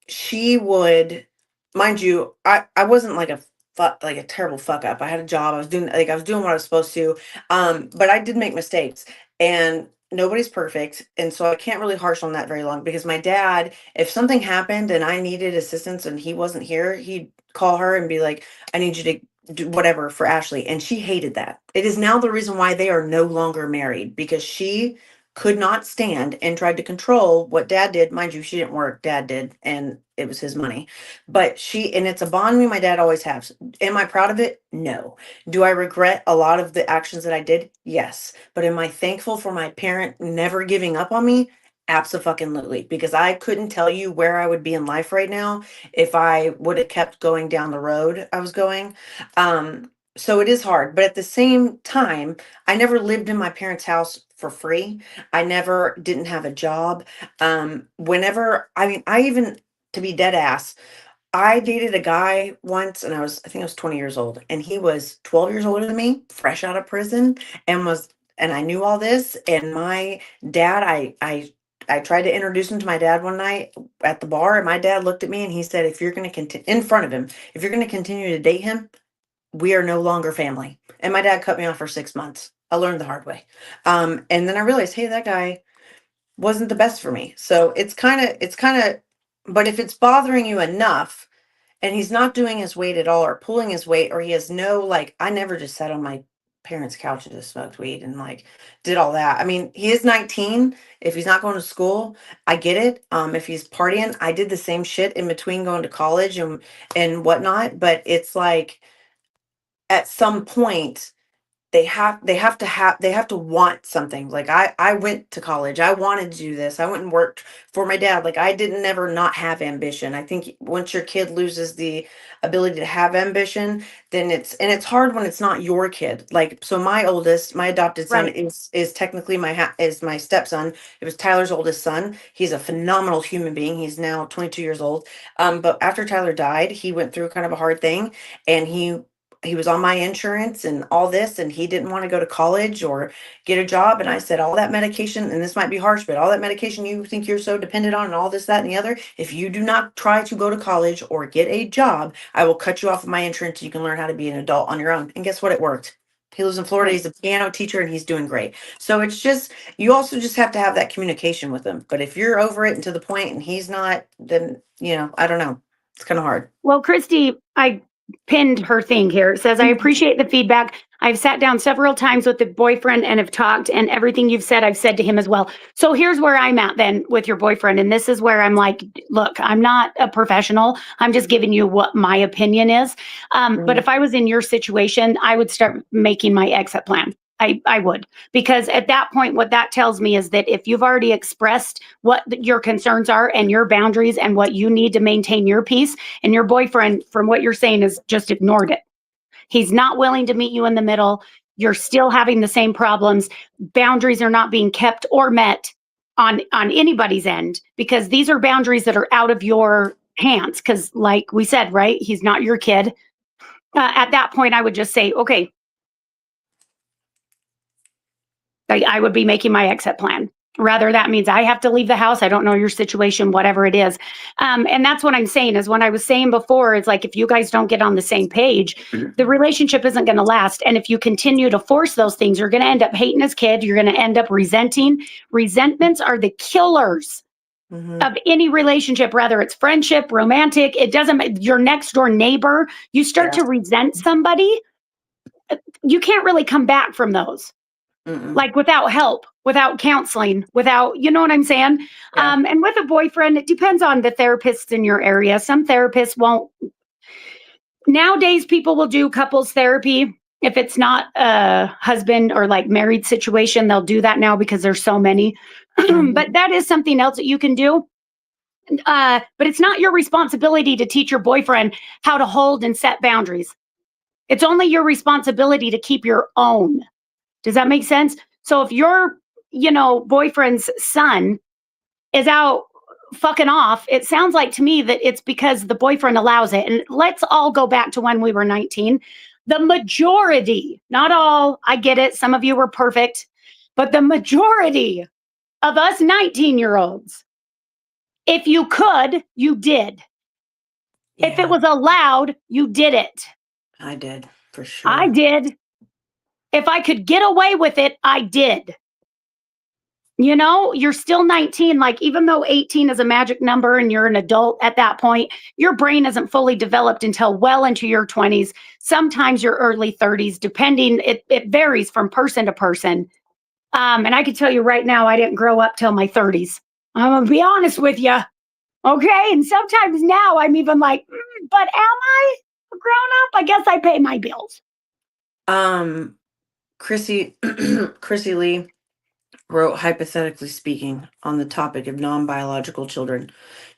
she would, mind you, I wasn't like like a terrible fuck up. I had a job. I was doing what I was supposed to. But I did make mistakes, and nobody's perfect, and so I can't really harsh on that very long because my dad, if something happened and I needed assistance and he wasn't here, he'd call her and be like, "I need you to do whatever for Ashley," and she hated that. It is now the reason why they are no longer married because she could not stand and tried to control what dad did. Mind you, she didn't work, dad did, and it was his money. But and it's a bond me and my dad always have. Am I proud of it? No. Do I regret a lot of the actions that I did? Yes. But am I thankful for my parent never giving up on me? Absolutely. Because I couldn't tell you where I would be in life right now if I would have kept going down the road I was going. So it is hard, but at the same time, I never lived in my parents' house for free. I never didn't have a job. Whenever I mean, I even to be dead ass, I dated a guy once and I think I was 20 years old and he was 12 years older than me, fresh out of prison and I knew all this and my dad I tried to introduce him to my dad one night at the bar and my dad looked at me and he said if you're going to continue in front of him, if you're going to continue to date him, we are no longer family. And my dad cut me off for 6 months. I learned the hard way. And then I realized, hey, that guy wasn't the best for me. So but if it's bothering you enough and he's not doing his weight at all or pulling his weight or he has no, like, I never just sat on my parents' couch and just smoked weed and like did all that. I mean, he is 19. If he's not going to school, I get it. If he's partying, I did the same shit in between going to college and whatnot. But it's like, at some point they have to want something. Like I went to college, I wanted to do this, I went and worked for my dad. Like I didn't never not have ambition. I think once your kid loses the ability to have ambition, then it's hard when it's not your kid. Like so my adopted son Right. is technically is my stepson. It was Tyler's oldest son. He's a phenomenal human being. He's now 22 years old. But after Tyler died, he went through kind of a hard thing and he was on my insurance and all this and he didn't want to go to college or get a job and I said all that medication, and this might be harsh, but all that medication you think you're so dependent on and all this that and the other, if you do not try to go to college or get a job, I will cut you off of my insurance so you can learn how to be an adult on your own. And guess what? It worked. He lives in Florida. Right. He's a piano teacher and he's doing great. So it's just, you also just have to have that communication with him. But if you're over it and to the point and he's not, then I don't know. It's kind of hard. Well, Christy, I pinned her thing here. It says, I appreciate the feedback. I've sat down several times with the boyfriend and have talked, and everything you've said, I've said to him as well. So here's where I'm at then with your boyfriend. And this is where I'm like, look, I'm not a professional. I'm just giving you what my opinion is. But if I was in your situation, I would start making my exit plan. I would, because at that point, what that tells me is that if you've already expressed what your concerns are and your boundaries and what you need to maintain your peace, and your boyfriend, from what you're saying, has just ignored it. He's not willing to meet you in the middle. You're still having the same problems. Boundaries are not being kept or met. on anybody's end, because these are boundaries that are out of your hands, because like we said, right, he's not your kid. At that point, I would just say, okay, I would be making my exit plan. Rather, that means I have to leave the house. I don't know your situation, whatever it is. And that's what I'm saying is, when I was saying before, it's like, if you guys don't get on the same page, the relationship isn't going to last. And if you continue to force those things, you're going to end up hating his kid. You're going to end up resenting. Resentments are the killers of any relationship, whether it's friendship, romantic. It doesn't, your next door neighbor, you start to resent somebody, you can't really come back from those. Like without help, without counseling, without, you know what I'm saying? Yeah. And with a boyfriend, it depends on the therapists in your area. Some therapists won't. Nowadays, people will do couples therapy. If it's not a husband or like married situation, they'll do that now because there's so many. But that is something else that you can do. But it's not your responsibility to teach your boyfriend how to hold and set boundaries. It's only your responsibility to keep your own. Does that make sense? So if your, boyfriend's son is out fucking off, it sounds like to me that it's because the boyfriend allows it. And let's all go back to when we were 19. The majority, not all, I get it, some of you were perfect, but the majority of us 19-year-olds, if you could, you did. Yeah. If it was allowed, you did it. I did, for sure. I did. If I could get away with it, I did. You're still 19. Like, even though 18 is a magic number and you're an adult at that point, your brain isn't fully developed until well into your 20s, sometimes your early 30s, depending. It varies from person to person. And I can tell you right now, I didn't grow up till my 30s. I'm going to be honest with you. Okay. And sometimes now I'm even like, but am I grown up? I guess I pay my bills. Chrissy Lee wrote, hypothetically speaking, on the topic of non-biological children.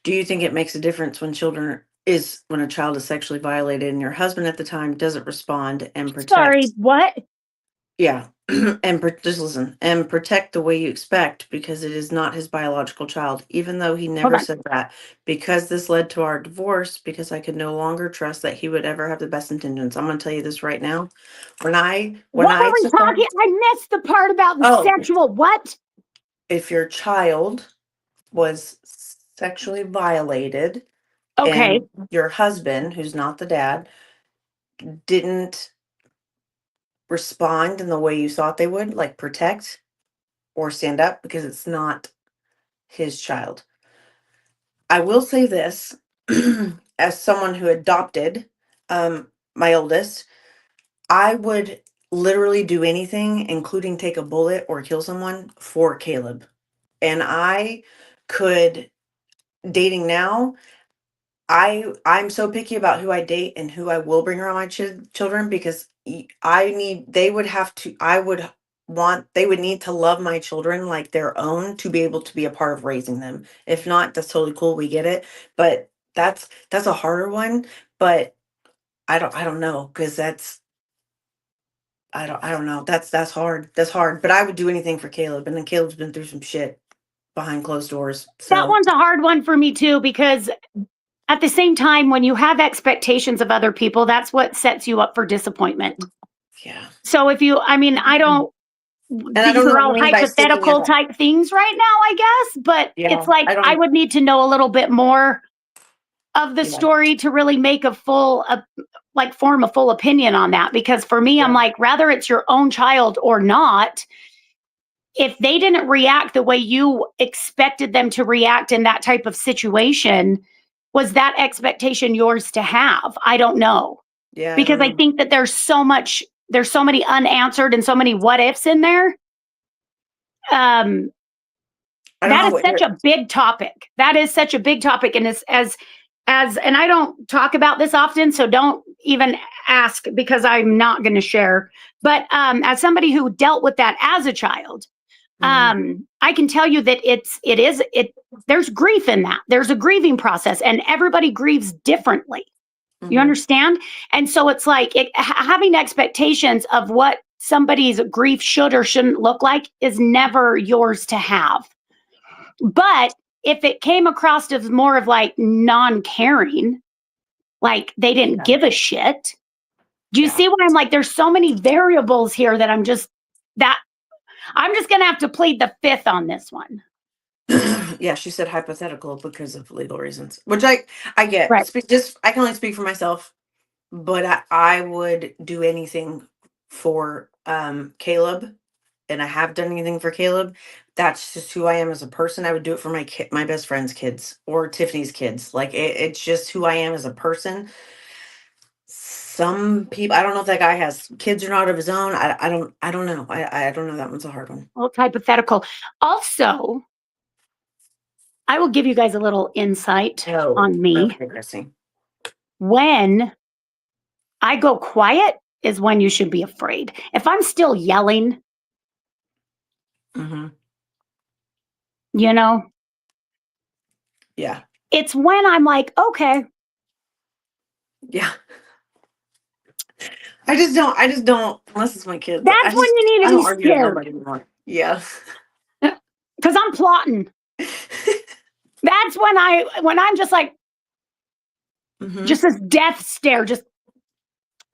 Do you think it makes a difference when a child is sexually violated and your husband at the time doesn't respond and protect? Sorry, what? Yeah. And just listen, and protect the way you expect, because it is not his biological child, even though he never said that. Because this led to our divorce, because I could no longer trust that he would ever have the best intentions. I'm going to tell you this right now. What were we talking? I missed the part about the sexual what? If your child was sexually violated, okay, and your husband, who's not the dad, didn't respond in the way you thought they would, like protect or stand up, because it's not his child. I will say this, as someone who adopted my oldest, I would literally do anything, including take a bullet or kill someone, for Caleb. And I could, dating now, I'm so picky about who I date and who I will bring around my children, because they would need to love my children like their own to be able to be a part of raising them. If not, that's totally cool. We get it. But that's a harder one. But I don't know, because I don't know. That's hard. That's hard. But I would do anything for Caleb. And then Caleb's been through some shit behind closed doors. So that one's a hard one for me too, because at the same time, when you have expectations of other people, that's what sets you up for disappointment. Yeah. So if you, I don't, and I don't these know are all hypothetical type things right now, I guess, but it's like, I would need to know a little bit more of the story to really make form a full opinion on that. Because for me, I'm like, rather it's your own child or not, if they didn't react the way you expected them to react in that type of situation, was that expectation yours to have? I don't know. Yeah. Because I think that there's so many unanswered and so many what ifs in there. That is such a big topic. That is such a big topic. And and I don't talk about this often, so don't even ask, because I'm not going to share. But as somebody who dealt with that as a child, I can tell you that there's grief in that. There's a grieving process, and everybody grieves differently. You understand? And so it's like having expectations of what somebody's grief should or shouldn't look like is never yours to have. But if it came across as more of like non-caring, like they didn't Yeah. give a shit. Do you Yeah. see why I'm like, there's so many variables here that I'm just gonna have to plead the fifth on this one. Yeah, she said hypothetical because of legal reasons, which I get. Right. Just I can only speak for myself, but I would do anything for Caleb, and I have done anything for Caleb. That's just who I am as a person. I would do it for my best friend's kids or Tiffany's kids. Like it's just who I am as a person. Some people, I don't know if that guy has kids or not of his own. I don't know. I don't know. That one's a hard one. Well, it's hypothetical. Also, I will give you guys a little insight Oh, on me. okay, Chrissy. When I go quiet is when you should be afraid. If I'm still yelling, Mm-hmm. you know, Yeah. it's when I'm like, okay, Yeah. I just don't, unless it's my kids. that's when you need I to don't be argue with scared nobody anymore. Yeah. because I'm plotting. That's when I'm just like, Mm-hmm. just this death stare, just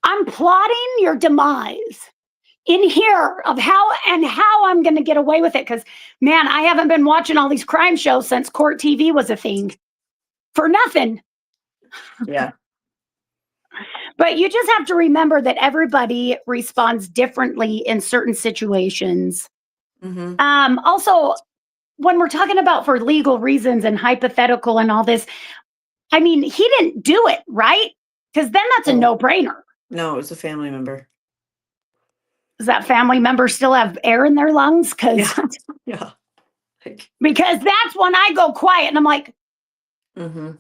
I'm plotting your demise in here of how I'm going to get away with it. Because, man, I haven't been watching all these crime shows since court TV was a thing for nothing. Yeah. But you just have to remember that everybody responds differently in certain situations. Mm-hmm. Also, when we're talking about for legal reasons and hypothetical and all this, I mean, he didn't do it, right? Because then that's a Oh. no-brainer. No, it was a family member. Does that family member still have air in their lungs? Yeah. Yeah. Because that's when I go quiet and I'm like, Mm-hmm.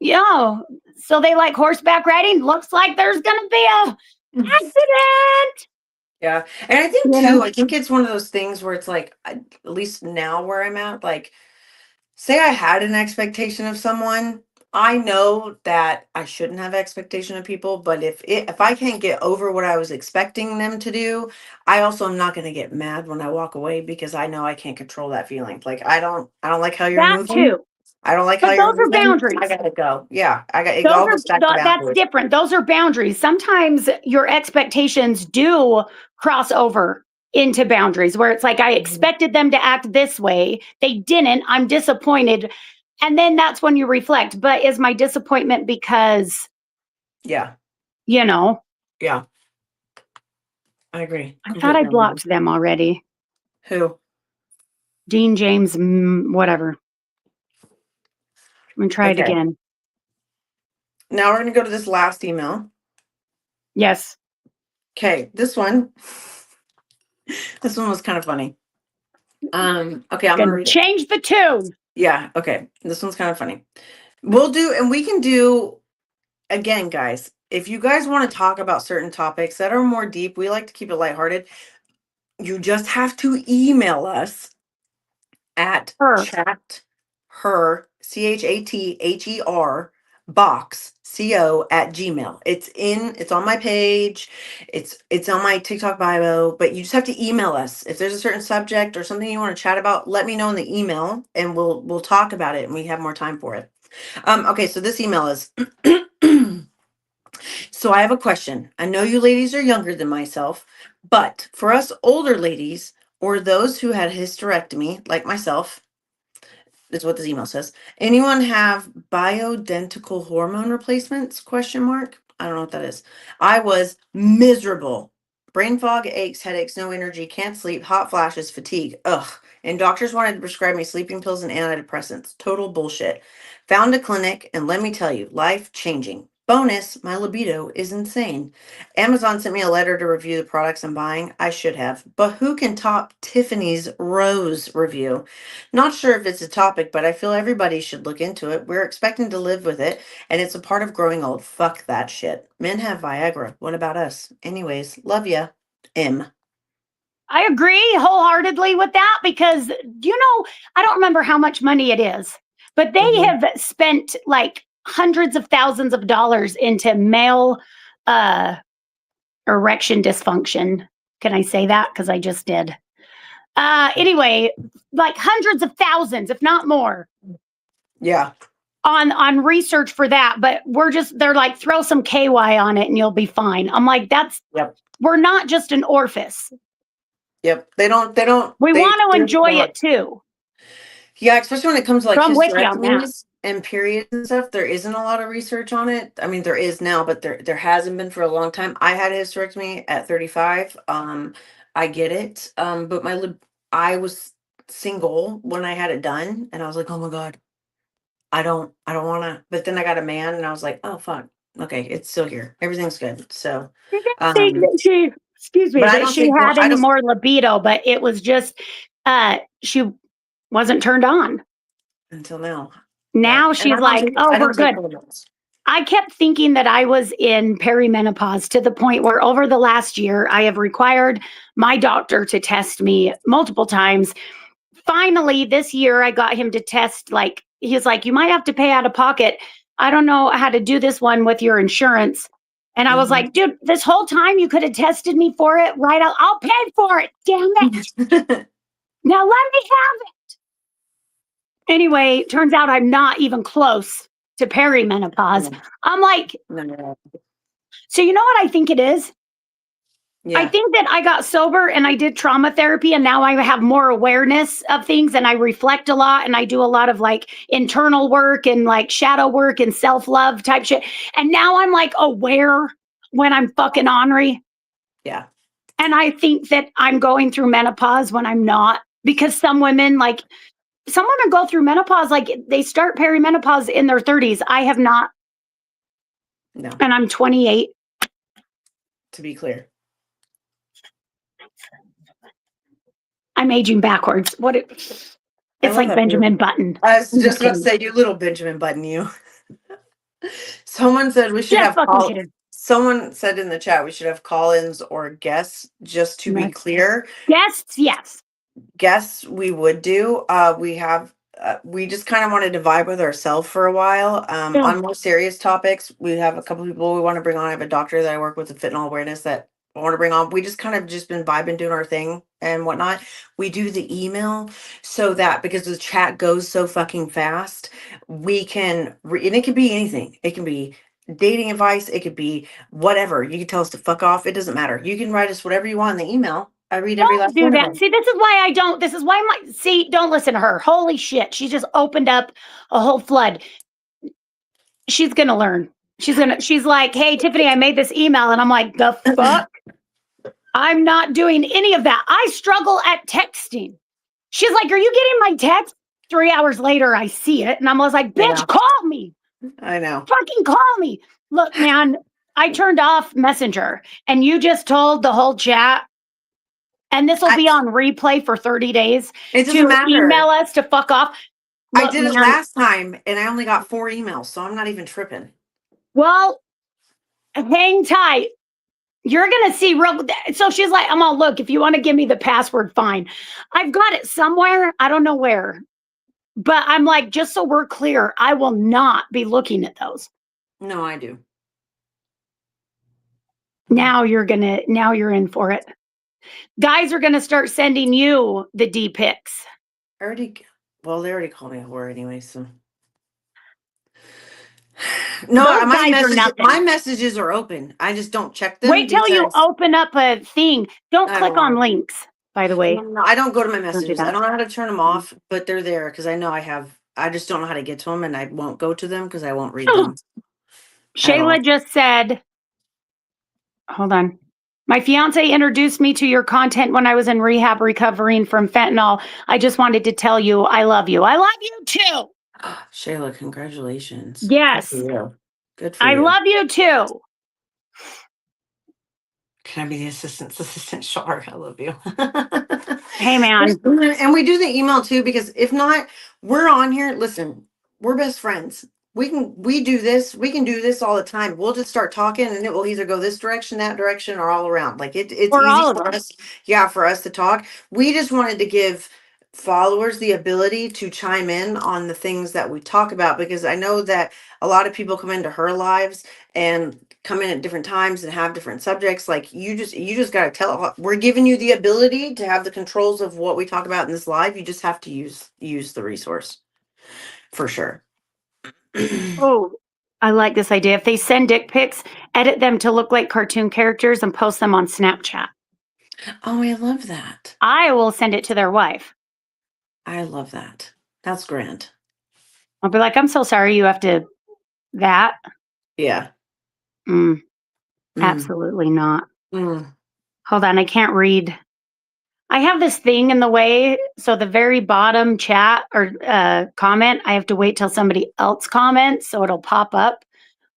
yo, so they like horseback riding? Looks like there's gonna be a accident. Yeah. And I think You too, know, I think it's one of those things where it's like, at least now where I'm at, like, say I had an expectation of someone, I know that I shouldn't have expectation of people, but if I can't get over what I was expecting them to do, I also am not going to get mad when I walk away because I know I can't control that feeling. Like I don't like how you're that moving. too. I don't like how But you're those are moving. I boundaries. gotta go. Yeah, it Those all goes back to that's boundaries. different. Those are boundaries. Sometimes your expectations do cross over into boundaries where it's like I Mhm. expected them to act this way. They didn't. I'm disappointed. And then that's when you reflect. But is my disappointment because, Yeah, you know, yeah, I agree I thought I completely on that. blocked them already. Who? Dean James, whatever. I'm gonna try it Okay. again. Now we're gonna go to this last email. Yes. Okay, this one. This one was kind of funny. Okay, I'm gonna Gonna read it. change the tune. Yeah, okay. This one's kind of funny. We'll do, and we can do again, guys. If you guys want to talk about certain topics that are more deep, we like to keep it lighthearted. You just have to email us at Her. ChatHerBox co@gmail. It's on my page, it's on my TikTok bio, but you just have to email us. If there's a certain subject or something you want to chat about, let me know in the email and we'll talk about it and we have more time for it. Okay, so this email is so I have a question. I know you ladies are younger than myself, but for us older ladies or those who had hysterectomy, like myself, is what this email says. Anyone have bioidentical hormone replacements? Question mark. I don't know what that is. I was miserable. Brain fog, aches, headaches, no energy, can't sleep, hot flashes, fatigue. Ugh. And doctors wanted to prescribe me sleeping pills and antidepressants. Total bullshit. Found a clinic, and let me tell you, life changing. Bonus, my libido is insane. Amazon sent me a letter to review the products I'm buying. I should have. But who can top Tiffany's Rose review? Not sure if it's a topic, but I feel everybody should look into it. We're expecting to live with it, and it's a part of growing old. Fuck that shit. Men have Viagra. What about us? Anyways, love ya. M. I agree wholeheartedly with that because I don't remember how much money it is, but they Mhm. have spent like hundreds of thousands of dollars into male uh, erection dysfunction. Can I say that? Because I just did. Anyway, like hundreds of thousands, if not more, Yeah. on research for that. But they're like, throw some KY on it and you'll be fine. I'm like, Yep. we're not just an orifice. Yep. We want to enjoy it too. Yeah, especially when it comes to like So I'm with you on that. hysterectomies and periods and stuff. There isn't a lot of research on it. I mean, there is now, but there hasn't been for a long time. I had a hysterectomy at 35. I get it. But I was single when I had it done, and I was like, oh my god, I don't want to. But then I got a man, and I was like, oh fuck, okay, it's still here. Everything's good. So, Excuse me, but I that don't she think had I any don't more libido, but it was just she wasn't turned on. until now. Now And she's like, oh, I we're don't take good. hormones. I kept thinking that I was in perimenopause to the point where over the last year, I have required my doctor to test me multiple times. Finally, this year, I got him to test, like, he's like, you might have to pay out of pocket. I don't know how to do this one with your insurance. And I was like, dude, this whole time you could have tested me for it, right? I'll pay for it. Damn it. Now let me have it. Anyway, turns out I'm not even close to perimenopause. I'm like, so you know what I think it is? Yeah. I think that I got sober and I did trauma therapy, and now I have more awareness of things, and I reflect a lot, and I do a lot of like internal work and like shadow work and self-love type shit. And now I'm like aware when I'm fucking ornery. Yeah. And I think that I'm going through menopause when I'm not, because some women go through menopause, like they start perimenopause in their 30s. I have not. No. And I'm 28. To be clear. I'm aging backwards. It's like Benjamin Button. I was just going to say, you little Benjamin Button, you. Someone said we should have someone said in the chat we should have call-ins or guests, just to be clear. Guests, yes. Guests we would do. We just kind of wanted to vibe with ourselves for a while. On more serious topics, we have a couple people we want to bring on. I have a doctor that I work with in fentanyl awareness that I want to bring on. We just kind of just been vibing, doing our thing and whatnot. We do the email so that because the chat goes so fucking fast, we can, and it can be anything. It can be dating advice. It could be whatever. You can tell us to fuck off. It doesn't matter. You can write us whatever you want in the email. I read every last one of them. See, this is why I don't. This is why don't listen to her. Holy shit. She just opened up a whole flood. She's going to learn. She's like, hey, Tiffany, I made this email. And I'm like, the fuck? I'm not doing any of that. I struggle at texting. She's like, are you getting my text? 3 hours later, I see it. And I was like, bitch, call me. I know. Fucking call me. Look, man, I turned off Messenger and you just told the whole chat, and this will be on replay for 30 days. It doesn't matter. Email us to fuck off. Look, I did it last time and I only got 4 emails, so I'm not even tripping. Well, hang tight. You're going to see so she's like, I'm all, look, if you want to give me the password, fine. I've got it somewhere. I don't know where. But I'm like, just so we're clear, I will not be looking at those. No, I do. Now you're in for it. Guys are going to start sending you the D pics. They already called me a whore anyway, so. No, my messages are open. I just don't check them. Wait till you open up a thing. Don't click on links, by the way. No, I don't go to my messages. I don't know how to turn them off, but they're there because I know I just don't know how to get to them, and I won't go to them because I won't read them. Shayla just said, hold on. My fiance introduced me to your content when I was in rehab recovering from fentanyl. I just wanted to tell you, I love you. I love you too. Shayla, congratulations. Yes. Good for you. Good for I you. love you too. Can I be the assistant? Sure, I love you. Hey, man. And we do the email too, because if not, we're on here. Listen, we're best friends. We can do this all the time. We'll just start talking and it will either go this direction, that direction, or all around. Like it's easy for us. Yeah, for us to talk. We just wanted to give followers the ability to chime in on the things that we talk about, because I know that a lot of people come into her lives and come in at different times and have different subjects. Like you just got to tell, we're giving you the ability to have the controls of what we talk about in this live. You just have to use the resource for sure. Oh, I like this idea. If they send dick pics, edit them to look like cartoon characters and post them on Snapchat. Oh, I love that. I will send it to their wife. I love that. That's grand. I'll be like, I'm so sorry you have to that. Yeah. Mm, Mm, absolutely not. mm. Hold on, I can't read. I have this thing in the way. So the very bottom chat or comment, I have to wait till somebody else comments so it'll pop up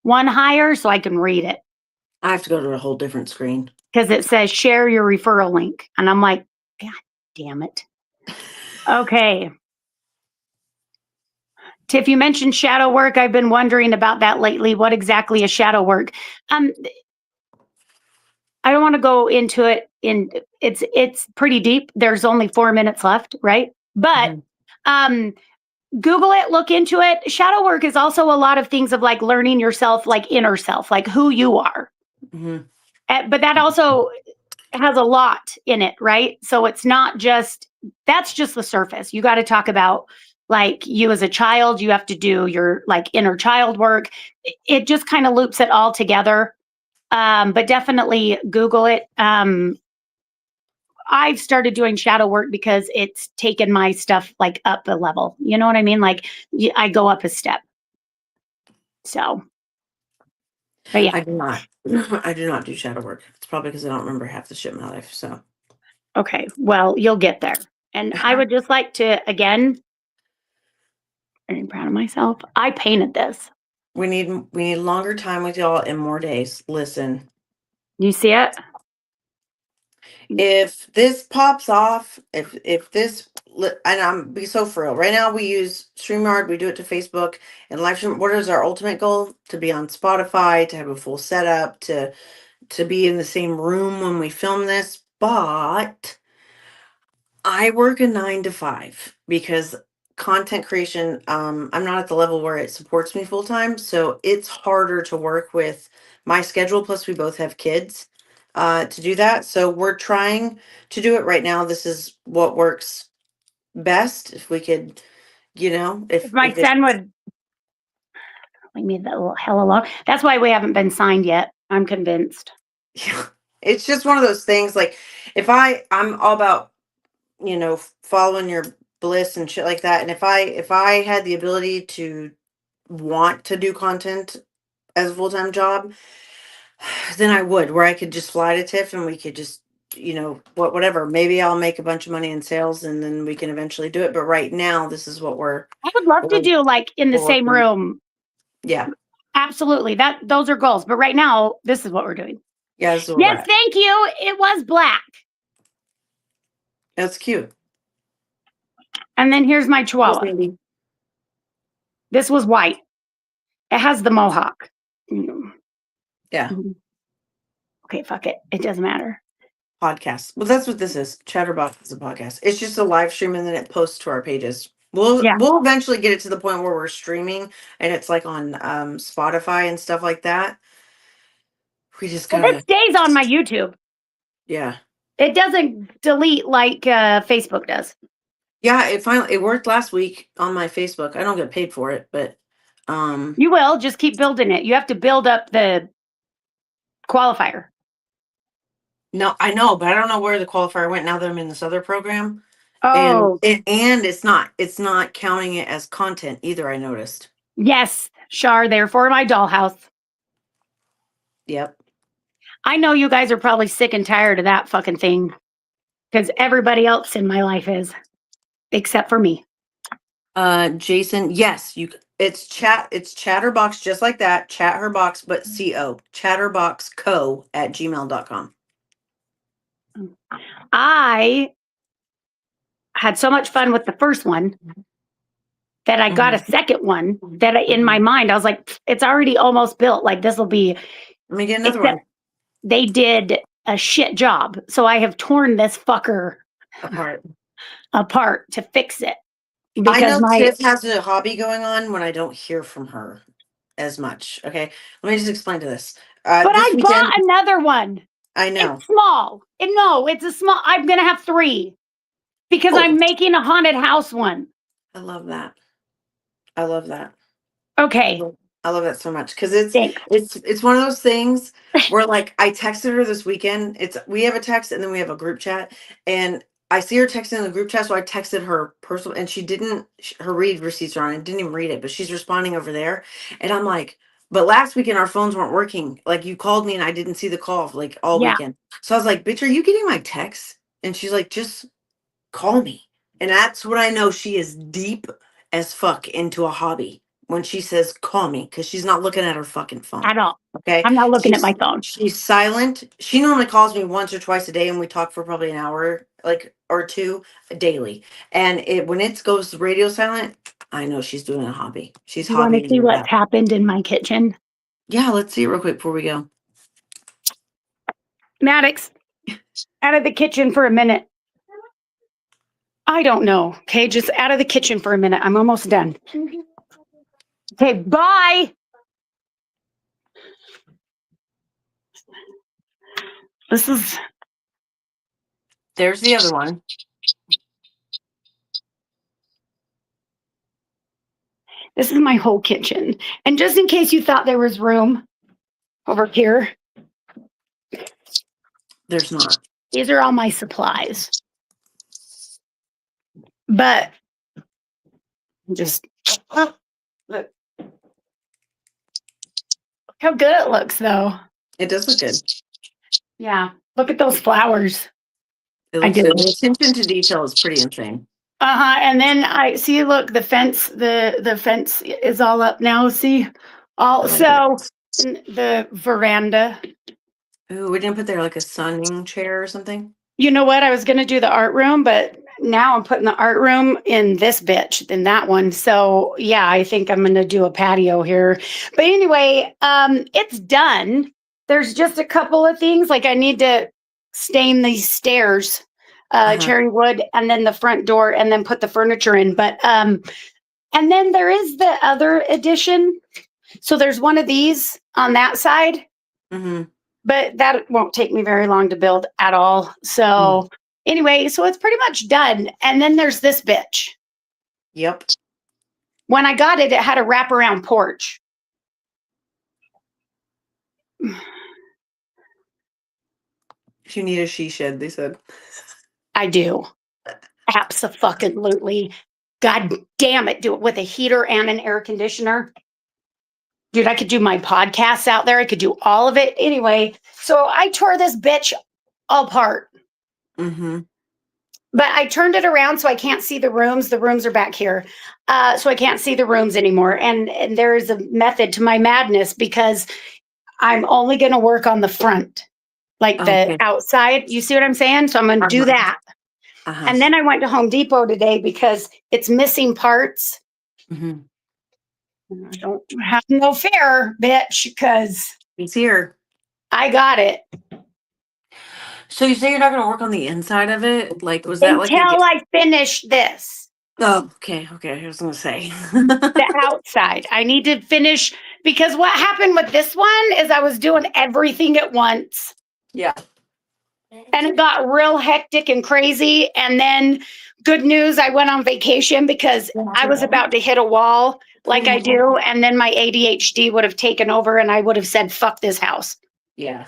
one higher so I can read it. I have to go to a whole different screen. Because it says share your referral link. And I'm like, God damn it. Okay. Tiff, you mentioned shadow work. I've been wondering about that lately. What exactly is shadow work? I don't want to go into it it's pretty deep. There's only 4 minutes left, right? But Mhm. um Google it, look into it. Shadow work is also a lot of things of like learning yourself, like inner self, like who you are. Mhm. But that also has a lot in it, right? So it's not just that's just the surface. You got to talk about like you as a child, you have to do your like inner child work. It just kind of loops it all together. But definitely Google it. I've started doing shadow work because it's taken my stuff like up a level. You know what I mean? Like I go up a step. So, but yeah, I do not. I do not do shadow work. It's probably because I don't remember half the shit in my life. So okay. Well, you'll get there. And I would just like to again, I'm proud of myself. I painted this. we need longer time with y'all and more days. Listen, You see it? if this pops off, if this and I'm be so for real. Right now we use StreamYard. We do it to Facebook and live stream. What is our ultimate goal? To be on Spotify, to have a full setup, to be in the same room when we film this. But I work a 9 to 5 because content creation, I'm not at the level where it supports me full time. So it's harder to work with my schedule. Plus, we both have kids to do that. So we're trying to do it right now. This is what works best. If we could, If my if it, son would leave me the little hell alone. That's why we haven't been signed yet. I'm convinced. yeah, it's just one of those things. Like if I'm all about following your bliss and shit like that. And if I had the ability to want to do content as a full-time job, then I would, where I could just fly to TIFF and we could just, whatever. Maybe I'll make a bunch of money in sales and then we can eventually do it. But right now, this is what I would love to we're, do like in the we're same working. room. Yeah. Absolutely. Those are goals. But right now, this is what we're doing. Yeah, this is where we're Yes, at. thank you. It was black. That's cute. And then here's my Thanks, chihuahua. Andy. This was white. It has the mohawk. Yeah. Okay, fuck it. It doesn't matter. Podcast. Well, that's what this is. ChatHerBox is a podcast. It's just a live stream and then it posts to our pages. We'll Yeah. we'll eventually get it to the point where we're streaming and it's like on Spotify and stuff like that. We just Well, this gotta, stays on my YouTube. yeah. It doesn't delete like Facebook does. Yeah, it worked last week on my Facebook. I don't get paid for it, but You will just keep building it. You have to build up the qualifier. no, I know, but I don't know where the qualifier went now that I'm in this other program. And Oh, it's not counting it as content either, I noticed. yes, Shar, therefore my dollhouse. Yep. I know you guys are probably sick and tired of that fucking thing because everybody else in my life is, except for me. Jason, yes, it's ChatHerBox just like that. ChatHerBox, but ChatHerBoxco@gmail.com. I had so much fun with the first one that I got a second one that in my mind, I was like, it's already almost built. Like this will be, Let me get another except one they did a shit job. So I have torn this fucker apart. apart to fix it. I Because know my Tiff has a hobby going on when I don't hear from her as much. Okay, let me just explain to this. but This I weekend, bought another one. I know. It's small. No, it's a small. I'm gonna have 3 because Oh, I'm making a haunted house one. I love that. I love that. Okay, I love that so much because it's thanks. it's it's one of those things where like I texted her this weekend. We have a text and then we have a group chat, and I see her texting in the group chat, so I texted her personal, and she didn't. Her read receipts are on. I didn't even read it, but she's responding over there, and I'm like, but last weekend our phones weren't working. Like you called me and I didn't see the call like all Yeah, weekend. So I was like, bitch, are you getting my text? And she's like, just call me. And that's what I know. She is deep as fuck into a hobby when she says call me because she's not looking at her fucking phone. at all. Okay. I'm not looking at She's my phone. she's silent. She normally calls me once or twice a day and we talk for probably an hour, like or two daily. And when it goes radio silent, I know she's doing a hobby. She's You want to see hobbying it what's up. happened in my kitchen? Yeah, let's see it real quick before we go. Maddox, out of the kitchen for a minute. I don't know. Okay, just out of the kitchen for a minute. I'm almost done. Okay, bye. This There's the other one. is my whole kitchen. And just in case you thought there was room over here, There's not. these are all my supplies. But just look how good it looks, though. It does look good. Yeah, look at those flowers. It I looks do. good. The attention to detail is pretty insane. And then I see. Look, the fence. The fence is all up now. See, I like it. also the veranda. Ooh, we didn't put there like a sunning chair or something. You know what? I was going to do the art room, but now I'm putting the art room in this bitch, in that one. So yeah, I think I'm going to do a patio here. But anyway, it's done. There's just a couple of things like I need to stain these stairs, Uh-huh. cherry wood, and then the front door, and then put the furniture in. But and then there is the other addition. So there's one of these on that side, Mm-hmm. but that won't take me very long to build at all. So anyway, so it's pretty much done. And then there's this bitch. Yep. When I got it, it had a wraparound porch. You need a she shed, they said. I do. Absolutely. God damn it. Do it with a heater and an air conditioner. Dude, I could do my podcasts out there. I could do all of it. Anyway, so I tore this bitch apart. Mm-hmm. But I turned it around so I can't see the rooms. The rooms are back here. So I can't see the rooms anymore. And there is a method to my madness because I'm only going to work on the front, like the Okay. outside. You see what I'm saying? So I'm going to do Uh-huh. that. Uh-huh. And then I went to Home Depot today because it's missing parts. Mm-hmm. I don't have no fear, bitch, because It's here. I got it. So you say you're not gonna work on the inside of it? Like, was that like Until I finish this. Oh, okay, okay. I was gonna say. The outside. I need to finish because what happened with this one is I was doing everything at once Yeah. and it got real hectic and crazy. And then, good news, I went on vacation because I was about to hit a wall like I do. And then my ADHD would have taken over and I would have said, fuck this house. Yeah.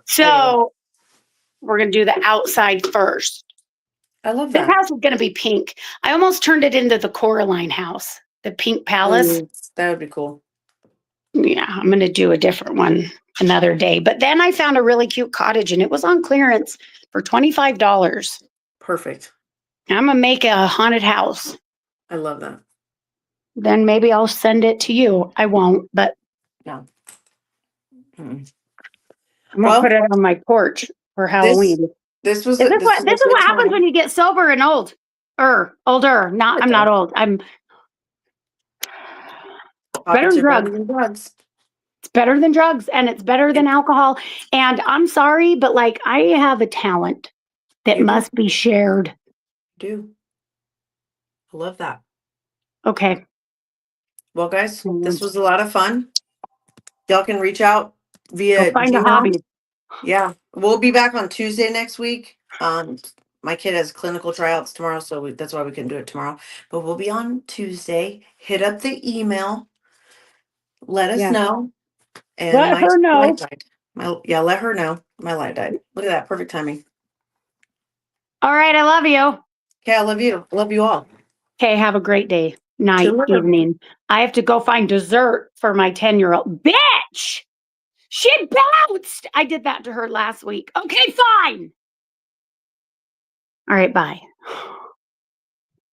So we're going to do the outside first. I love This that. house is going to be pink. I almost turned it into the Coraline house, the pink palace. That would be cool. Yeah, I'm going to do a different one another day. But then I found a really cute cottage and it was on clearance for $25. Perfect. I'm going to make a haunted house. I love that. Then maybe I'll send it to you. I won't, but No. Mm. I'm going to put it on my porch for Halloween. This was This a is what good happens time. when you get sober and old. Older. I'm not old. I'm better than drugs. It's better than drugs and it's better than alcohol. And I'm sorry, but like I have a talent that must be shared. Do. I love that. Okay. Well, guys, this Mm, was a lot of fun. Y'all can reach out Go via find a Gmail. hobby. Yeah, we'll be back on Tuesday next week. My kid has clinical tryouts tomorrow, so that's why we couldn't do it tomorrow. But we'll be on Tuesday. Hit up the email. Let us Yeah. know. And Let my her light know. died. Let her know. My light died. Look at that, perfect timing. All right. I love you. Okay, I love you. I love you all. Okay. Have a great day, night, Toodaloo. evening. I have to go find dessert for my 10-year-old. Bitch! She bounced. I did that to her last week. Okay, fine. All right. Bye.